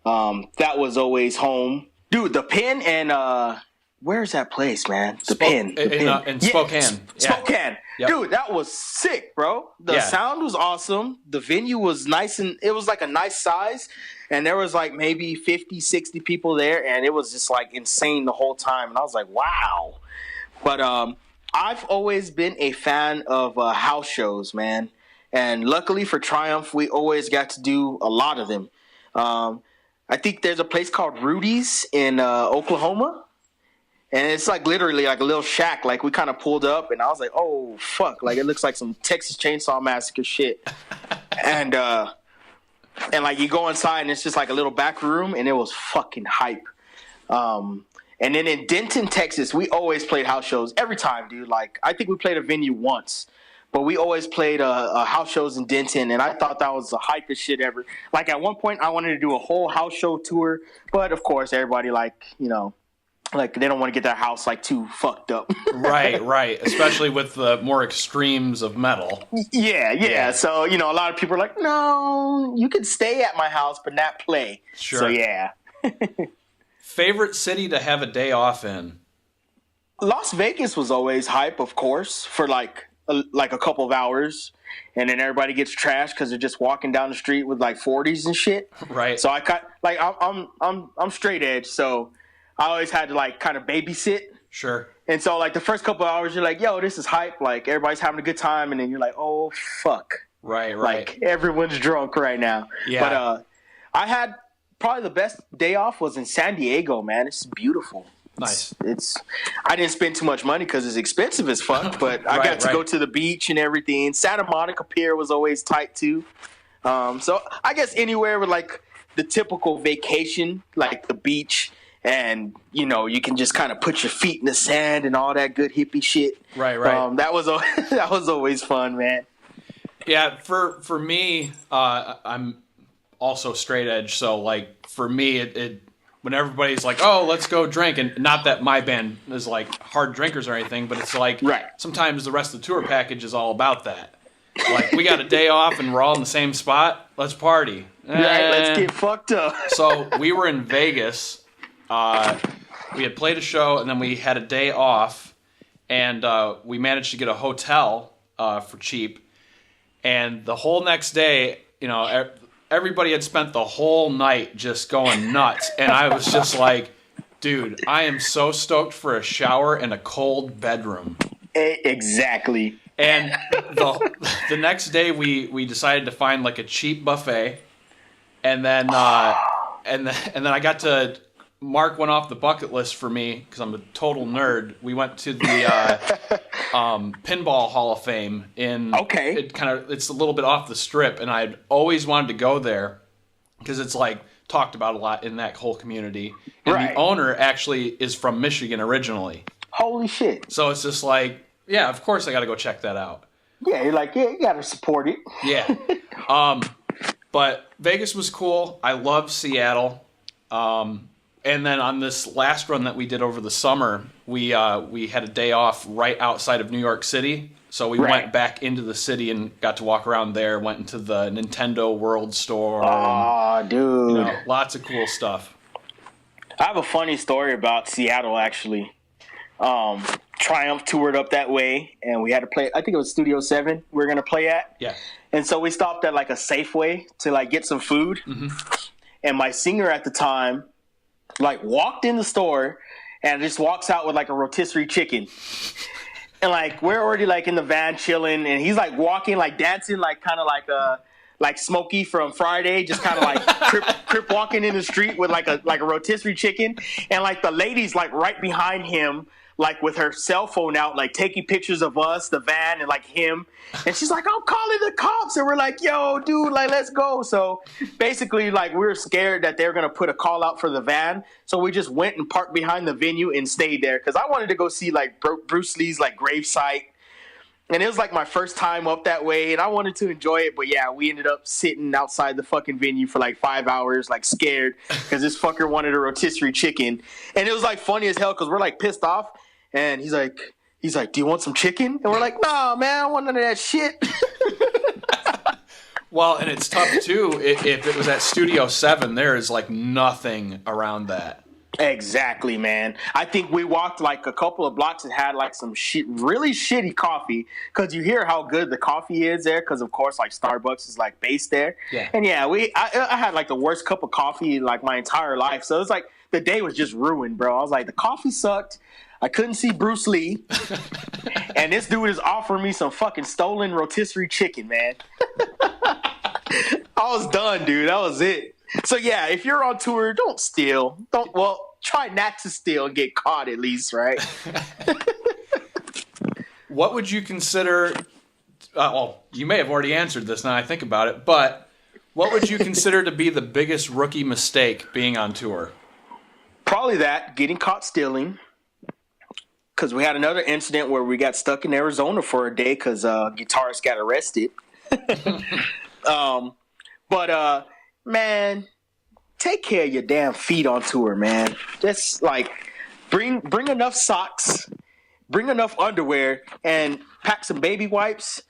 That was always home. Dude, the Pin and where's that place, man? The Pin. In Spokane. Yeah. Spokane. Yep. Dude, that was sick, bro. The sound was awesome. The venue was nice, and it was like a nice size. And there was like maybe 50, 60 people there, and it was just like insane the whole time. And I was like, wow. But I've always been a fan of house shows, man. And luckily for Triumph, we always got to do a lot of them. I think there's a place called Rudy's in Oklahoma. And it's like literally like a little shack. Like we kind of pulled up and I was like, oh, fuck. Like it looks like some Texas Chainsaw Massacre shit. and like you go inside and it's just like a little back room and it was fucking hype. And then in Denton, Texas, we always played house shows every time, dude. Like I think we played a venue once. But we always played house shows in Denton, and I thought that was the hypest shit ever. Like, at one point, I wanted to do a whole house show tour, but, of course, everybody, like, they don't want to get their house, like, too fucked up. Right. Especially with the more extremes of metal. Yeah. So, a lot of people are like, no, you can stay at my house, but not play. Sure. So, yeah. Favorite city to have a day off in? Las Vegas was always hype, of course, for, like a couple of hours, and then everybody gets trashed because they're just walking down the street with like 40s and shit. Right. So I'm straight edge, so I always had to like kind of babysit. Sure. And so like the first couple of hours, you're like, yo, this is hype. Like everybody's having a good time, and then you're like, oh fuck. Right. Like everyone's drunk right now. Yeah. But I had probably the best day off was in San Diego, man. It's beautiful. Nice. I didn't spend too much money because it's expensive as fuck, but I got to go to the beach and everything. Santa Monica Pier was always tight too. So I guess anywhere with like the typical vacation, like the beach, and you can just kind of put your feet in the sand and all that good hippie shit. Right. That was always fun, man. Yeah. For me, I'm also straight edge, so like for me, it when everybody's like, oh, let's go drink. And not that my band is like hard drinkers or anything, but it's like sometimes the rest of the tour package is all about that. Like, we got a day off and we're all in the same spot. Let's party. Right, let's get fucked up. So we were in Vegas. We had played a show, and then we had a day off, and we managed to get a hotel for cheap. And the whole next day, you know, everybody had spent the whole night just going nuts. And I was just like, dude, I am so stoked for a shower and a cold bedroom. Exactly. And the next day, we decided to find like a cheap buffet, and then I got to mark one off the bucket list for me because I'm a total nerd. We went to the Pinball Hall of Fame it's a little bit off the strip, and I'd always wanted to go there because it's like talked about a lot in that whole community. And the owner actually is from Michigan originally. Holy shit! So it's just like, yeah, of course I got to go check that out. Yeah, you're like, yeah, you got to support it. Yeah. But Vegas was cool. I love Seattle. And then on this last run that we did over the summer, we had a day off right outside of New York City. So we went back into the city and got to walk around there, went into the Nintendo World Store. Oh, dude. You know, lots of cool stuff. I have a funny story about Seattle, actually. Triumph toured up that way, and we had to play, I think it was Studio 7 we were going to play at. Yeah. And so we stopped at like a Safeway to like get some food. Mm-hmm. And my singer at the time like walked in the store and just walks out with like a rotisserie chicken. And like we're already like in the van chilling, and he's like walking, like dancing, like kind of like Smokey from Friday, just kind of like crip walking in the street with like a rotisserie chicken. And like the lady's like right behind him, like with her cell phone out, like taking pictures of us, the van, and like him. And she's like, I'm calling the cops. And we're like, yo, dude, like, let's go. So basically, like, we were scared that they were going to put a call out for the van. So we just went and parked behind the venue and stayed there. Because I wanted to go see, like, Bruce Lee's, like, gravesite. And it was, like, my first time up that way. And I wanted to enjoy it. But, yeah, we ended up sitting outside the fucking venue for, like, 5 hours, like, scared. Because this fucker wanted a rotisserie chicken. And it was, like, funny as hell because we're, like, pissed off. And he's like, do you want some chicken? And we're like, nah, man, I don't want none of that shit. Well, and it's tough, too. If it was at Studio 7, there is, like, nothing around that. Exactly, man. I think we walked, like, a couple of blocks and had, like, some really shitty coffee. Because you hear how good the coffee is there. Because, of course, like, Starbucks is, like, based there. Yeah. And, yeah, I had, like, the worst cup of coffee, like, my entire life. So it was, like, the day was just ruined, bro. I was like, the coffee sucked. I couldn't see Bruce Lee. And this dude is offering me some fucking stolen rotisserie chicken, man. I was done, dude. That was it. So, yeah, if you're on tour, don't steal. Try not to steal and get caught at least, right? What would you consider you may have already answered this now I think about it, but what would you consider to be the biggest rookie mistake being on tour? Probably that, getting caught stealing. Because we had another incident where we got stuck in Arizona for a day because guitarist got arrested. Man, take care of your damn feet on tour, man. Just like bring enough socks, bring enough underwear, and pack some baby wipes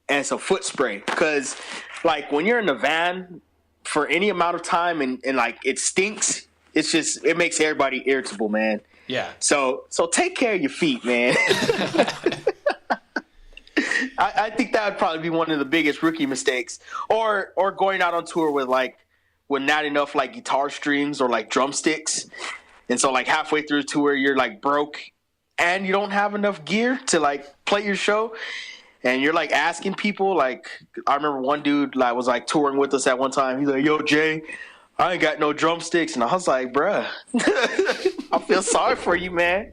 and some foot spray. Because like when you're in the van for any amount of time and like it stinks, it makes everybody irritable, man. Yeah. So take care of your feet, man. I think that would probably be one of the biggest rookie mistakes. Or going out on tour with not enough like guitar strings or like drumsticks. And so like halfway through the tour you're like broke and you don't have enough gear to like play your show. And you're like asking people, like I remember one dude like was like touring with us at one time. He's like, yo, Jay, I ain't got no drumsticks. And I was like, bruh, I feel sorry for you, man.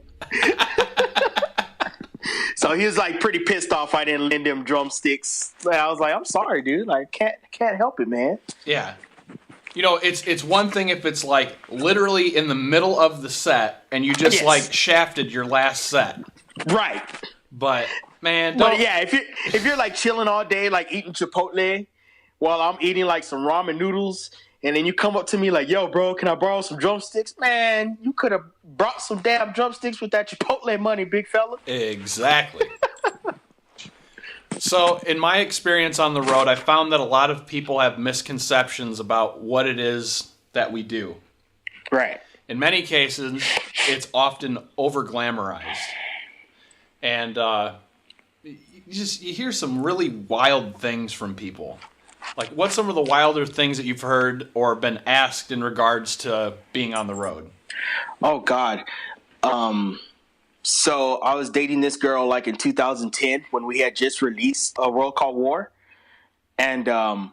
So he was like pretty pissed off I didn't lend him drumsticks. And I was like, I'm sorry, dude. Like, can't help it, man. Yeah. You know, it's one thing if it's like literally in the middle of the set and you just like shafted your last set. Right. But man, but yeah, if you're like chilling all day, like eating Chipotle while I'm eating like some ramen noodles and then you come up to me like, yo, bro, can I borrow some drumsticks? Man, you could have brought some damn drumsticks with that Chipotle money, big fella. Exactly. So, in my experience on the road, I found that a lot of people have misconceptions about what it is that we do. Right. In many cases, it's often over-glamorized. And you hear some really wild things from people. Like, what's some of the wilder things that you've heard or been asked in regards to being on the road? Oh, God. So I was dating this girl like in 2010 when we had just released A World Called War. And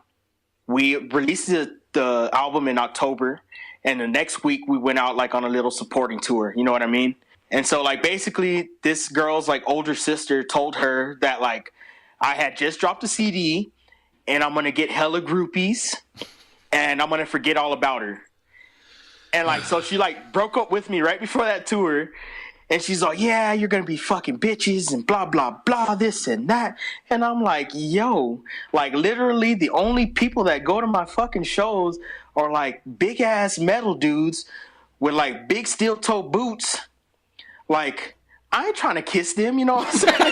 we released the album in October. And the next week we went out like on a little supporting tour. You know what I mean? And so like basically this girl's like older sister told her that like I had just dropped a CD and I'm going to get hella groupies and I'm going to forget all about her. And like, so she like broke up with me right before that tour. And she's like, yeah, you're going to be fucking bitches and blah, blah, blah, this and that. And I'm like, yo, like literally the only people that go to my fucking shows are like big ass metal dudes with like big steel toe boots. Like, I ain't trying to kiss them, you know what I'm saying?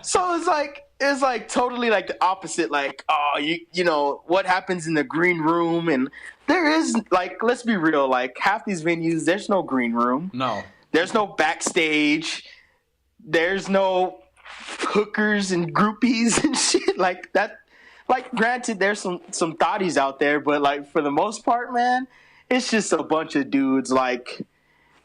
So it's like totally like the opposite. Like, oh, you know what happens in the green room, and there is like, let's be real. Like half these venues, there's no green room. No, there's no backstage. There's no hookers and groupies and shit like that. Like, granted, there's some thotties out there, but like for the most part, man, it's just a bunch of dudes. Like,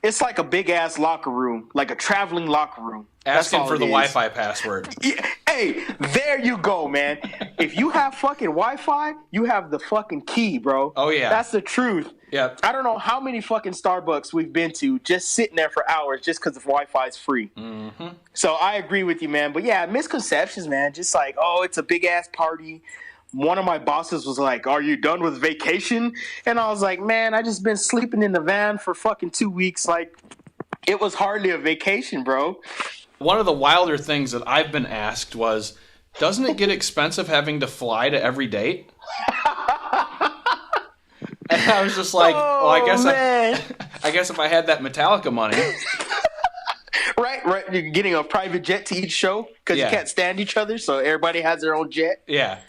it's like a big ass locker room, like a traveling locker room. Asking for the Wi-Fi password. Yeah. Hey, there you go, man. If you have fucking Wi-Fi, you have the fucking key, bro. Oh, yeah. That's the truth. Yep. I don't know how many fucking Starbucks we've been to just sitting there for hours just because the Wi-Fi is free. Mm-hmm. So I agree with you, man. But yeah, misconceptions, man. Just like, oh, it's a big-ass party. One of my bosses was like, are you done with vacation? And I was like, man, I just been sleeping in the van for fucking 2 weeks. Like, it was hardly a vacation, bro. One of the wilder things that I've been asked was, doesn't it get expensive having to fly to every date? And I was just like, well, I guess if I had that Metallica money. Right. You're getting a private jet to each show because you can't stand each other, so everybody has their own jet. Yeah.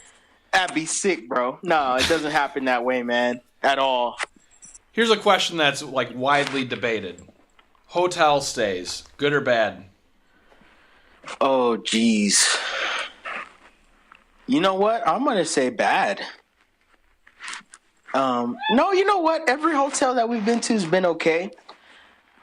That'd be sick, bro. No, it doesn't happen that way, man, at all. Here's a question that's like widely debated. Hotel stays, good or bad? Oh, geez. You know what? I'm going to say bad. No, you know what? Every hotel that we've been to has been okay.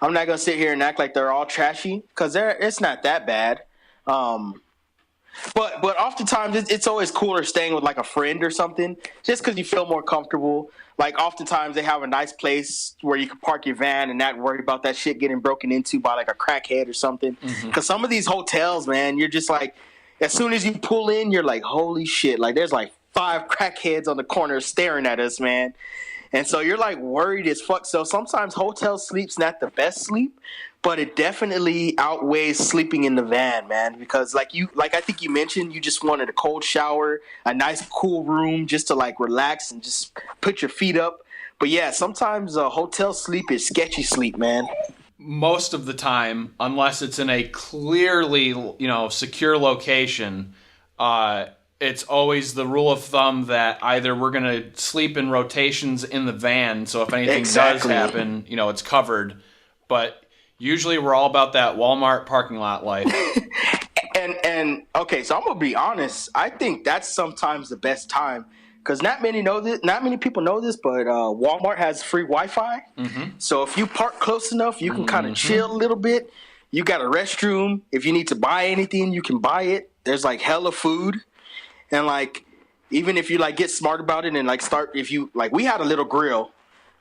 I'm not going to sit here and act like they're all trashy because it's not that bad. But oftentimes it's always cooler staying with like a friend or something just because you feel more comfortable. Like oftentimes they have a nice place where you can park your van and not worry about that shit getting broken into by like a crackhead or something. Because some of these hotels, man, you're just like, as soon as you pull in, you're like, holy shit. Like there's like 5 crackheads on the corner staring at us, man. And so you're like worried as fuck. So sometimes hotel sleep's not the best sleep, but it definitely outweighs sleeping in the van, man. Because like I think you mentioned, you just wanted a cold shower, a nice cool room just to like relax and just put your feet up. But yeah, sometimes hotel sleep is sketchy sleep, man. Most of the time, unless it's in a clearly, secure location, it's always the rule of thumb that either we're going to sleep in rotations in the van, so if anything does happen, it's covered. But usually we're all about that Walmart parking lot life. and okay, so I'm going to be honest. I think that's sometimes the best time because not many people know this, but Walmart has free Wi-Fi. Mm-hmm. So if you park close enough, you can kind of chill a little bit. You got a restroom. If you need to buy anything, you can buy it. There's like hella food. And like, even if you like get smart about it and like we had a little grill.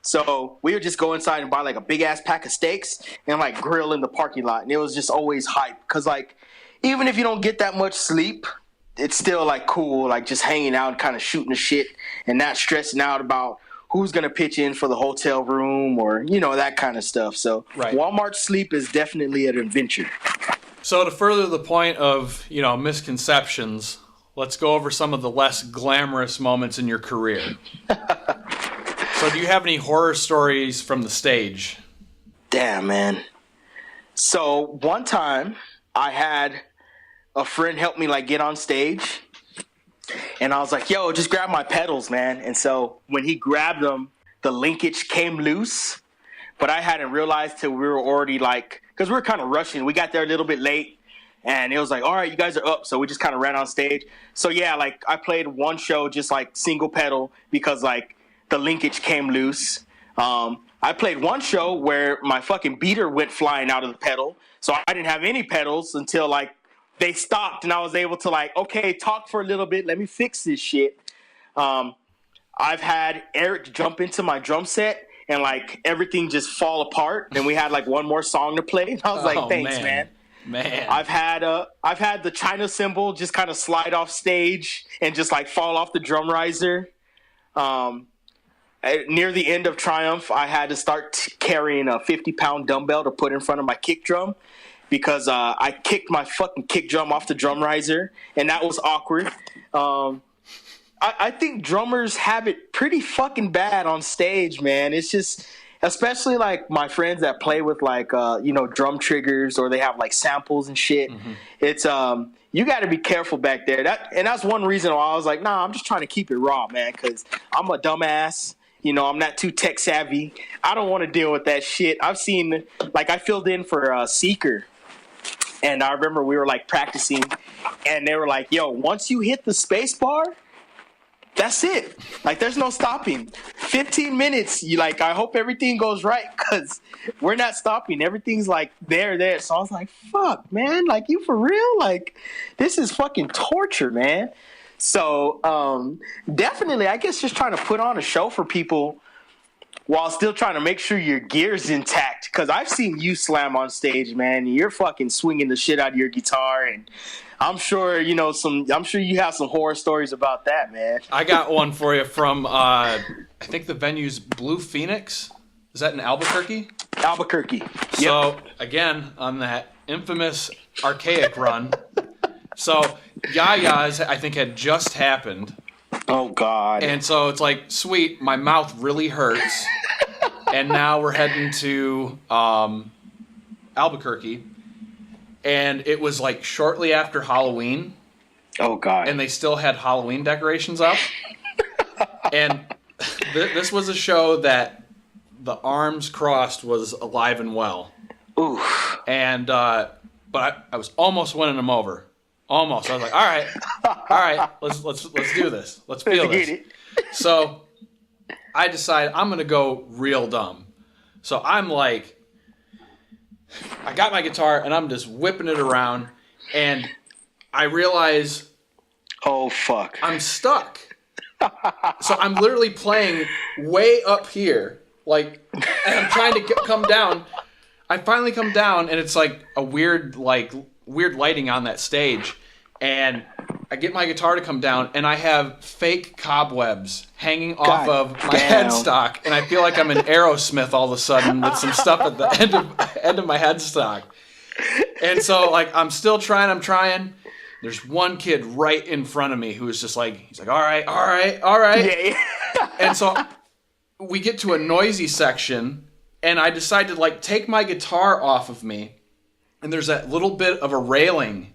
So we would just go inside and buy like a big ass pack of steaks and like grill in the parking lot. And it was just always hype. Cause like, even if you don't get that much sleep, it's still like cool, like just hanging out and kind of shooting the shit and not stressing out about who's going to pitch in for the hotel room or, that kind of stuff. So right. Walmart sleep is definitely an adventure. So to further the point of, misconceptions, let's go over some of the less glamorous moments in your career. So do you have any horror stories from the stage? Damn, man. So one time I had a friend help me like get on stage, and I was like, yo, just grab my pedals, man. And so when he grabbed them, the linkage came loose, but I hadn't realized till we were already like, because we were kind of rushing. We got there a little bit late, and it was like, all right, you guys are up. So we just kind of ran on stage. So yeah, like I played one show just like single pedal because like the linkage came loose. I played one show where my fucking beater went flying out of the pedal. So I didn't have any pedals until like they stopped, and I was able to like, okay, talk for a little bit. Let me fix this shit. I've had Eric jump into my drum set and like everything just fall apart. And we had like one more song to play. And I was like, thanks, man. I've had the China cymbal just kind of slide off stage and just like fall off the drum riser. Near the end of Triumph, I had to start carrying a 50-pound dumbbell to put in front of my kick drum because I kicked my fucking kick drum off the drum riser, and that was awkward. I think drummers have it pretty fucking bad on stage, man. It's just, especially like my friends that play with like, drum triggers, or they have like samples and shit. Mm-hmm. It's, you got to be careful back there. That's one reason why I was like, nah, I'm just trying to keep it raw, man, because I'm a dumbass. I'm not too tech savvy. I don't want to deal with that shit. I've seen, like, I filled in for Seeker, and I remember we were like practicing, and they were like, yo, once you hit the space bar, that's it. Like, there's no stopping. 15 minutes, I hope everything goes right, because we're not stopping. Everything's like there. So I was like, fuck, man. Like, you for real? Like, this is fucking torture, man. So definitely, I guess just trying to put on a show for people while still trying to make sure your gear's intact. Because I've seen you slam on stage, man. You're fucking swinging the shit out of your guitar, and I'm sure you have some horror stories about that, man. I got one for you from I think the venue's Blue Phoenix. Is that in Albuquerque? Albuquerque. Yep. So again, on that infamous Archaic run. So Yaya's, I think, had just happened. Oh, God. And so it's like, sweet, my mouth really hurts. And now we're heading to Albuquerque. And it was like shortly after Halloween. Oh, God. And they still had Halloween decorations up. And this was a show that the Arms Crossed was alive and well. Oof. And, but I was almost winning them over. Almost. I was like, all right, let's do this. Let's feel this. So I decide I'm going to go real dumb. So I'm like, I got my guitar and I'm just whipping it around, and I realize, oh, fuck, I'm stuck. So I'm literally playing way up here, like, and I'm trying to come down. I finally come down, and it's like a weird lighting on that stage, and I get my guitar to come down, and I have fake cobwebs hanging off of my headstock, and I feel like I'm in Aerosmith all of a sudden with some stuff at the end of my headstock. And so, like, I'm still trying. There's one kid right in front of me who is just like, he's like, all right. Yeah. And so we get to a noisy section, and I decide to, like, take my guitar off of me, and there's that little bit of a railing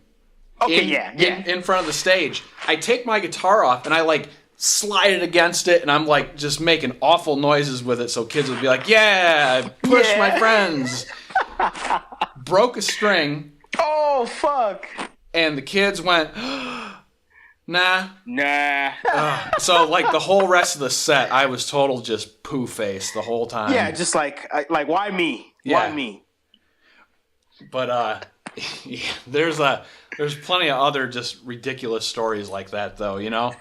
in front of the stage. I take my guitar off, and I, like, slide it against it, and I'm, like, just making awful noises with it so kids would be like, yeah, push my friends. Broke a string. Oh, fuck. And the kids went, nah. So, like, the whole rest of the set, I was total just poo-face the whole time. Yeah, just like why me? Yeah. Why me? But there's plenty of other just ridiculous stories like that, though, you know?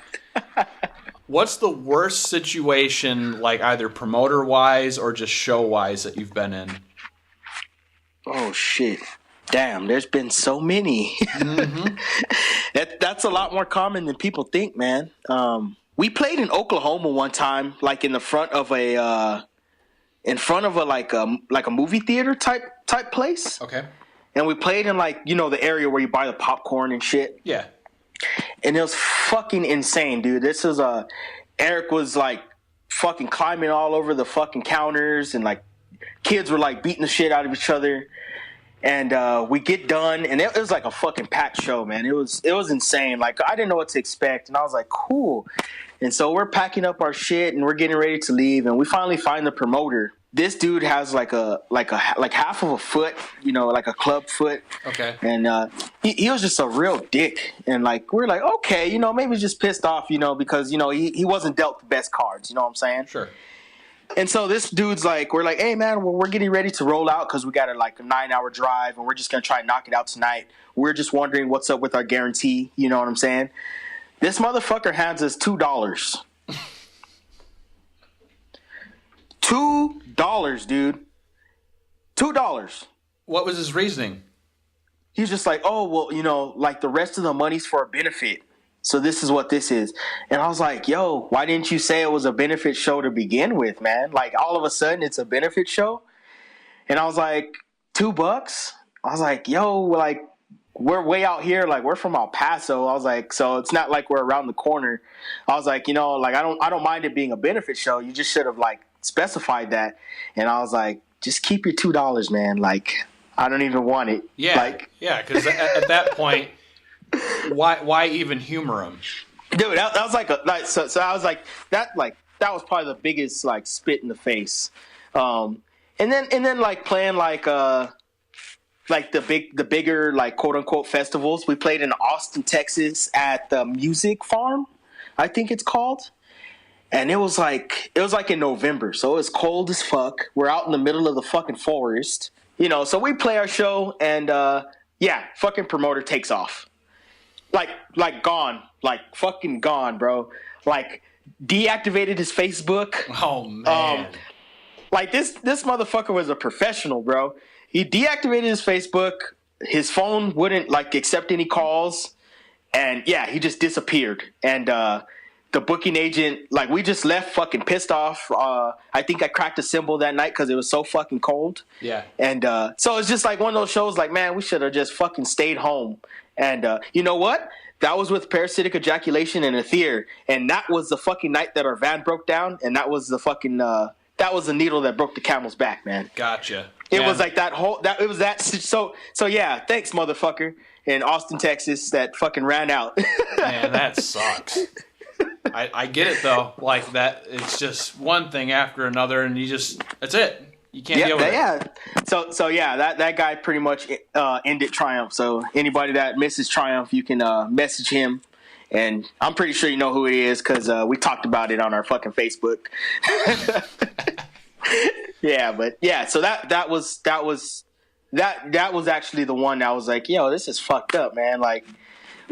What's the worst situation, like, either promoter-wise or just show-wise that you've been in? Oh, shit. Damn, there's been so many. Mm-hmm. That's a lot more common than people think, man. We played in Oklahoma one time, like in front of a movie theater type place. Okay. And we played in, like, you know, the area where you buy the popcorn and shit. Yeah. and it was fucking insane, dude. This was Eric was like fucking climbing all over the fucking counters, and like kids were like beating the shit out of each other. And we get done, and it was like a fucking packed show, man. It was insane. Like, I didn't know what to expect, and I was like, cool. And so we're packing up our shit, and we're getting ready to leave, and we finally find the promoter. This dude has like half of a foot, you know, like a club foot. Okay. And he was just a real dick, and like we're like, okay, you know, maybe just pissed off, you know, because you know he wasn't dealt the best cards. You know what I'm saying? Sure. And so this dude's like, we're like, hey, man, well, we're getting ready to roll out because we got a 9-hour drive, and we're just going to try and knock it out tonight. We're just wondering what's up with our guarantee. You know what I'm saying? This motherfucker hands us $2. $2, dude. $2. What was his reasoning? He's just like, oh, well, you know, like the rest of the money's for a benefit. So this is what this is. And I was like, yo, why didn't you say it was a benefit show to begin with, man? Like, all of a sudden, it's a benefit show? And I was like, $2? I was like, yo, like, we're way out here. Like, we're from El Paso. I was like, so it's not like we're around the corner. I was like, you know, like, I don't mind it being a benefit show. You just should have, like, specified that. And I was like, just keep your $2, man. Like, I don't even want it. Yeah, like, yeah, because at that point, why even humor him, dude? That was like so I was like that was probably the biggest like spit in the face. And then like playing like the bigger like quote unquote festivals. We played in Austin, Texas at the Music Farm, I think it's called. And it was like in November, so it was cold as fuck. We're out in the middle of the fucking forest, you know. So we play our show, and fucking promoter takes off. Like gone, like fucking gone, bro. Like deactivated his Facebook. Oh man. Like this motherfucker was a professional, bro. He deactivated his Facebook. His phone wouldn't like accept any calls, and yeah, he just disappeared. And the booking agent, like, we just left fucking pissed off. I think I cracked a cymbal that night because it was so fucking cold. Yeah. And so it's just like one of those shows. Like, man, we should have just fucking stayed home. And you know what? That was with parasitic ejaculation and a theater, and that was the fucking night that our van broke down, and that was the fucking that was the needle that broke the camel's back, man. Gotcha. It was like so yeah. Thanks, motherfucker, in Austin, Texas, that fucking ran out. Man, that sucks. I get it though. Like that, it's just one thing after another, and that's it. You can't deal with it. Yeah. So yeah, that guy pretty much ended Triumph. So anybody that misses Triumph, you can message him, and I'm pretty sure you know who he is because we talked about it on our fucking Facebook. Yeah, but yeah. So that was actually the one that was like, yo, this is fucked up, man. Like,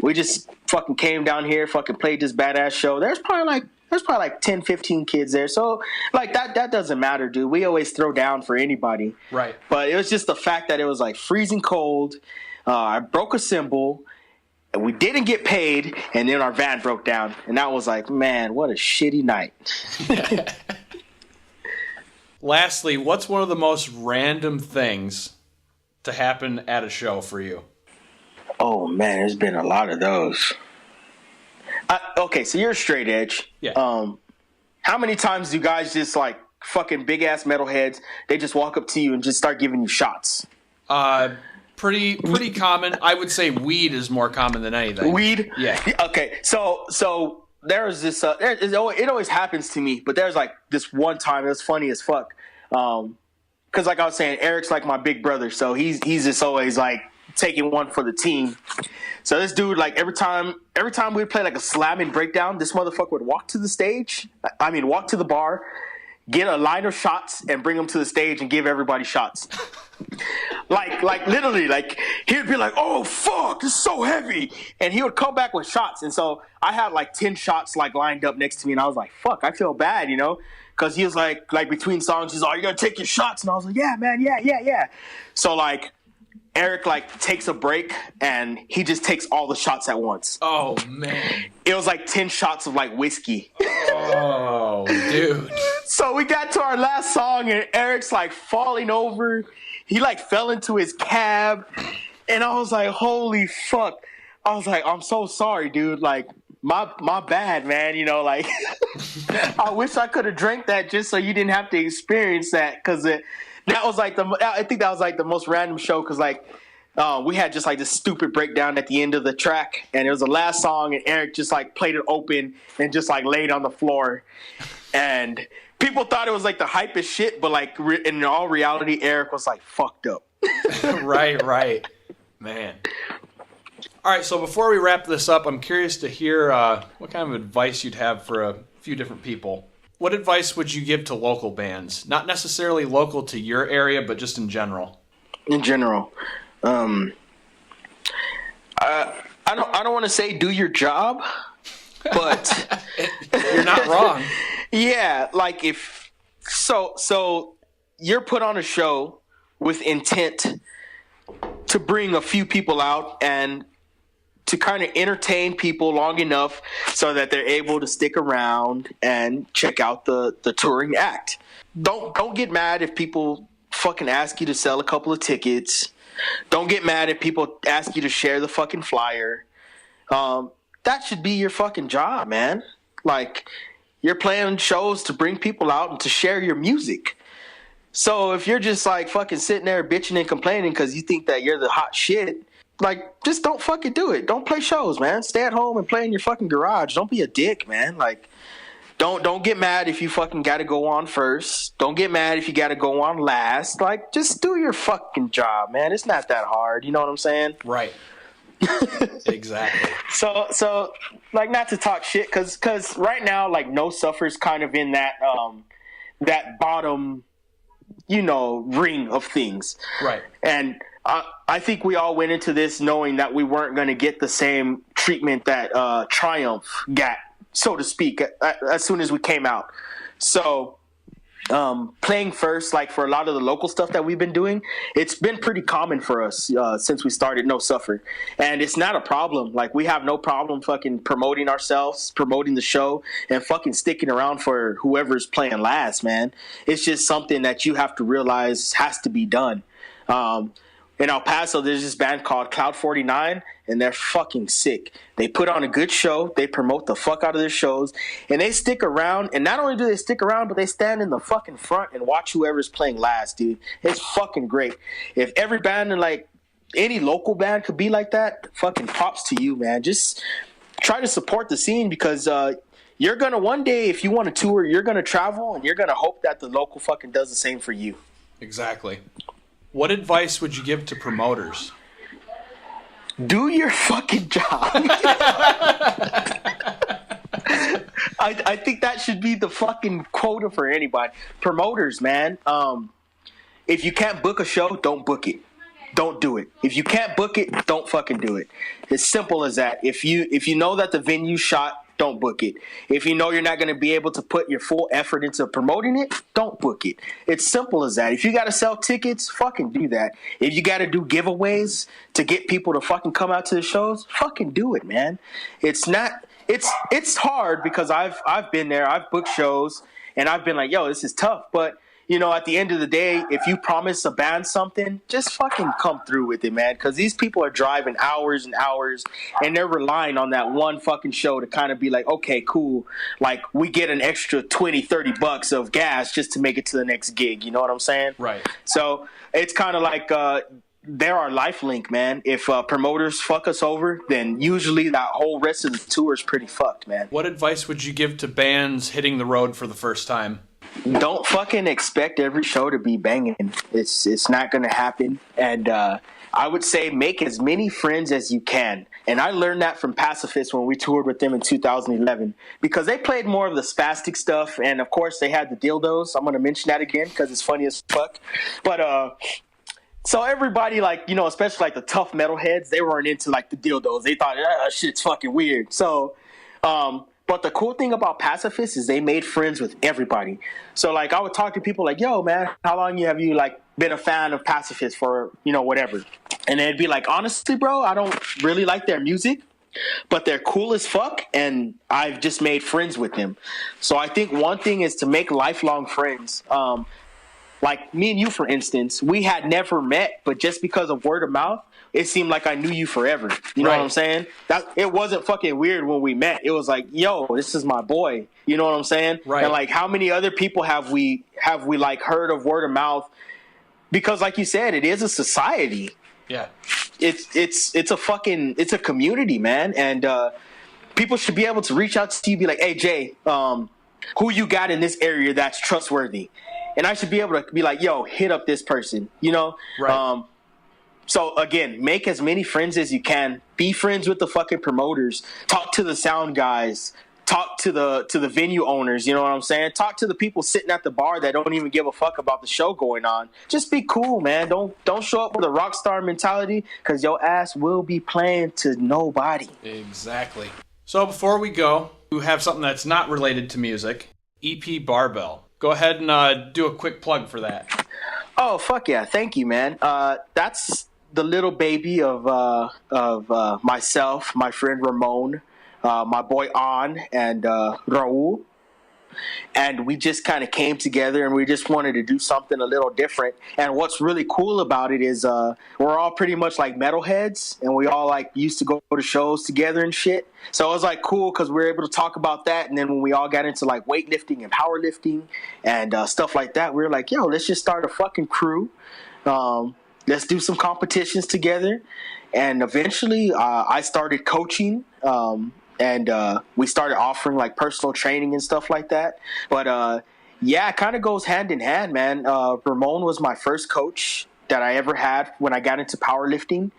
we just fucking came down here, fucking played this badass show. There's probably like 10, 15 kids there. So, like, that doesn't matter, dude. We always throw down for anybody. Right. But it was just the fact that it was, like, freezing cold. I broke a cymbal. And we didn't get paid. And then our van broke down. And that was like, man, what a shitty night. Lastly, what's one of the most random things to happen at a show for you? Oh, man, there's been a lot of those. Okay, so you're straight edge. Yeah. How many times do guys just like fucking big ass metalheads? They just walk up to you and just start giving you shots. Pretty common. I would say weed is more common than anything. Weed. Yeah. Okay. So there's this. It always happens to me, but there's like this one time. It was funny as fuck. Because like I was saying, Eric's like my big brother, so he's just always like taking one for the team. So this dude, like every time we'd play like a slamming breakdown, this motherfucker would walk to the bar, get a line of shots, and bring them to the stage and give everybody shots. like literally, like he would be like, "Oh fuck, it's so heavy," and he would come back with shots. And so I had like 10 shots like lined up next to me, and I was like, "Fuck, I feel bad," you know, because he was like between songs, he's like, "Are you gonna take your shots?" And I was like, "Yeah, man, yeah." So like, Eric like takes a break and he just takes all the shots at once. Oh man. It was like 10 shots of like whiskey. Oh, dude. So we got to our last song and Eric's like falling over. He like fell into his cab and I was like, holy fuck. I was like, I'm so sorry, dude. Like, my bad, man. You know, like, I wish I could have drank that just so you didn't have to experience that. Because that was like I think that was like the most random show. Because like, we had just like this stupid breakdown at the end of the track, and it was the last song, and Eric just like played it open and just like laid on the floor, and people thought it was like the hypest shit, but like in all reality, Eric was like fucked up. Right, man. All right, so before we wrap this up, I'm curious to hear what kind of advice you'd have for a few different people. What advice would you give to local bands? Not necessarily local to your area, but just in general. In general, I don't want to say do your job, but you're not wrong. Yeah, like if so you're put on a show with intent to bring a few people out and to kind of entertain people long enough so that they're able to stick around and check out the touring act. Don't get mad if people fucking ask you to sell a couple of tickets. Don't get mad if people ask you to share the fucking flyer. That should be your fucking job, man. Like, you're playing shows to bring people out and to share your music. So if you're just like fucking sitting there bitching and complaining because you think that you're the hot shit, like, just don't fucking do it. Don't play shows, man. Stay at home and play in your fucking garage. Don't be a dick, man. Like, don't get mad if you fucking got to go on first. Don't get mad if you got to go on last. Like, just do your fucking job, man. It's not that hard. You know what I'm saying? Right. Exactly. So like, not to talk shit, because right now, like, No Suffer's kind of in that that bottom, you know, ring of things. Right. And I think we all went into this knowing that we weren't going to get the same treatment that Triumph got, so to speak, as soon as we came out. So playing first, like, for a lot of the local stuff that we've been doing, it's been pretty common for us since we started No Suffer. And it's not a problem. Like, we have no problem fucking promoting ourselves, promoting the show, and fucking sticking around for whoever's playing last, man. It's just something that you have to realize has to be done. In El Paso, there's this band called Cloud 49, and they're fucking sick. They put on a good show. They promote the fuck out of their shows, and they stick around. And not only do they stick around, but they stand in the fucking front and watch whoever's playing last, dude. It's fucking great. If every band, and like any local band, could be like that, fucking props to you, man. Just try to support the scene, because you're gonna, one day, if you want to tour, you're gonna travel, and you're gonna hope that the local fucking does the same for you. Exactly. What advice would you give to promoters? Do your fucking job. I think that should be the fucking quota for anybody. Promoters, man. If you can't book a show, don't book it. Don't do it. If you can't book it, don't fucking do it. It's simple as that. If you know that the venue's shot, don't book it. If you know you're not going to be able to put your full effort into promoting it, don't book it. It's simple as that. If you got to sell tickets, fucking do that. If you got to do giveaways to get people to fucking come out to the shows, fucking do it, man. It's hard, because I've been there. I've booked shows, and I've been like, yo, this is tough. But, you know, at the end of the day, if you promise a band something, just fucking come through with it, man. Because these people are driving hours and hours, and they're relying on that one fucking show to kind of be like, okay, cool. Like, we get an extra $20-$30 of gas just to make it to the next gig. You know what I'm saying? Right. So it's kind of like they're our lifelink, man. If promoters fuck us over, then usually that whole rest of the tour is pretty fucked, man. What advice would you give to bands hitting the road for the first time? Don't fucking expect every show to be banging. It's not going to happen. And I would say make as many friends as you can. And I learned that from Pacifist when we toured with them in 2011, because they played more of the spastic stuff. And, of course, they had the dildos. I'm going to mention that again because it's funny as fuck. But so everybody, like, you know, especially like the tough metalheads, they weren't into like the dildos. They thought, shit's fucking weird. So but the cool thing about Pacifist is they made friends with everybody. So, like, I would talk to people like, yo, man, how long have you, like, been a fan of Pacifist for, you know, whatever? And they'd be like, honestly, bro, I don't really like their music, but they're cool as fuck, and I've just made friends with them. So I think one thing is to make lifelong friends. Like me and you, for instance, we had never met, but just because of word of mouth, it seemed like I knew you forever. You know what I'm saying? That it wasn't fucking weird when we met. It was like, yo, this is my boy. You know what I'm saying? Right. And like, how many other people have we like heard of word of mouth? Because like you said, it is a society. Yeah. It's a community, man. And people should be able to reach out to you, be like, hey Jay, who you got in this area that's trustworthy? And I should be able to be like, yo, hit up this person, you know? Right. So again, make as many friends as you can. Be friends with the fucking promoters. Talk to the sound guys. Talk to the venue owners. You know what I'm saying? Talk to the people sitting at the bar that don't even give a fuck about the show going on. Just be cool, man. Don't show up with a rock star mentality, because your ass will be playing to nobody. Exactly. So before we go, we have something that's not related to music. EP Barbell. Go ahead and do a quick plug for that. Oh, fuck yeah. Thank you, man. That's the little baby of myself, my friend Ramon, my boy An, and Raul. And we just kind of came together and we just wanted to do something a little different. And what's really cool about it is we're all pretty much like metalheads, and we all like used to go to shows together and shit. So it was like cool because we were able to talk about that. And then when we all got into like weightlifting and powerlifting and stuff like that, we were like, yo, let's just start a fucking crew. Let's do some competitions together. And eventually I started coaching. And we started offering like personal training and stuff like that. But yeah, it kind of goes hand in hand, man. Ramon was my first coach that I ever had when I got into powerlifting.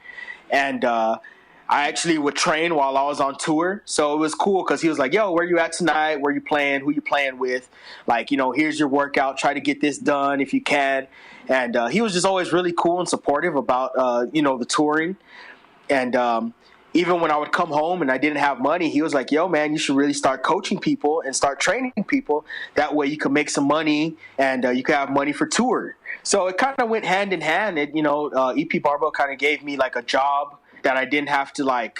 And I actually would train while I was on tour. So it was cool because he was like, yo, where you at tonight? Where you playing? Who you playing with? Like, you know, here's your workout. Try to get this done if you can. And he was just always really cool and supportive about, you know, the touring. And even when I would come home and I didn't have money, he was like, yo, man, you should really start coaching people and start training people. That way you can make some money and you can have money for tour. So it kind of went hand in hand. It, you know, EP Barbell kind of gave me like a job that I didn't have to like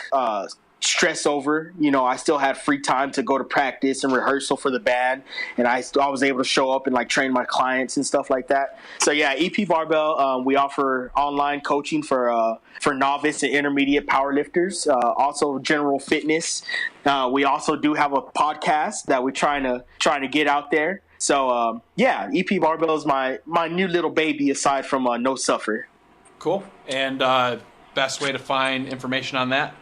stress over. You know, I still had free time to go to practice and rehearsal for the band, and I was able to show up and like train my clients and stuff like that. So yeah, EP Barbell, we offer online coaching for novice and intermediate powerlifters, also general fitness. We also do have a podcast that we're trying to get out there. So yeah, EP Barbell is my new little baby aside from No Suffer. Cool. And best way to find information on that?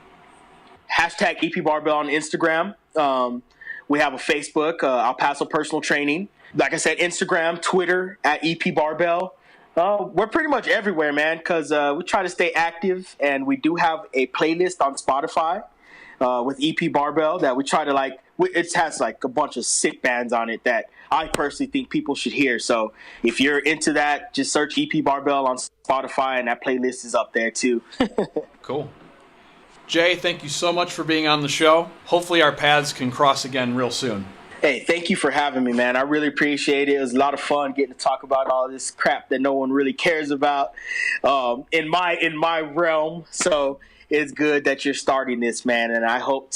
Hashtag EP Barbell on Instagram. We have a Facebook, El Paso Personal Training. Like I said, Instagram, Twitter, at EP Barbell. We're pretty much everywhere, man, because we try to stay active, and we do have a playlist on Spotify with EP Barbell that we try to like. It has like a bunch of sick bands on it that I personally think people should hear. So if you're into that, just search EP Barbell on Spotify, and that playlist is up there too. Cool. Jay, thank you so much for being on the show. Hopefully our paths can cross again real soon. Hey, thank you for having me, man. I really appreciate it. It was a lot of fun getting to talk about all this crap that no one really cares about in my realm. So it's good that you're starting this, man, and I hope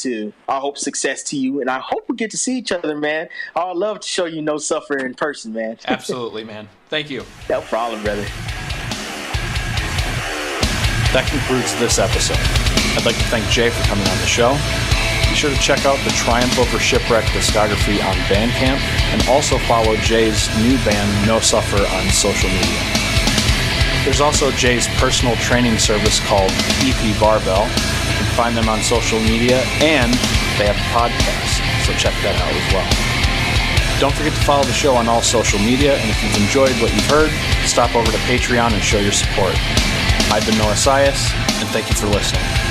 success to you, and I hope we get to see each other, man. I'd love to show you No Suffer in person, man. Absolutely, man. Thank you. No problem, brother. That concludes this episode. I'd like to thank Jay for coming on the show. Be sure to check out the Triumph Over Shipwreck discography on Bandcamp, and also follow Jay's new band No Suffer on social media. There's also Jay's personal training service called EP Barbell. You can find them on social media, and they have a podcast, so check that out as well. Don't forget to follow the show on all social media, and if you've enjoyed what you've heard, stop over to Patreon and show your support. I've been Noah Sias, and thank you for listening.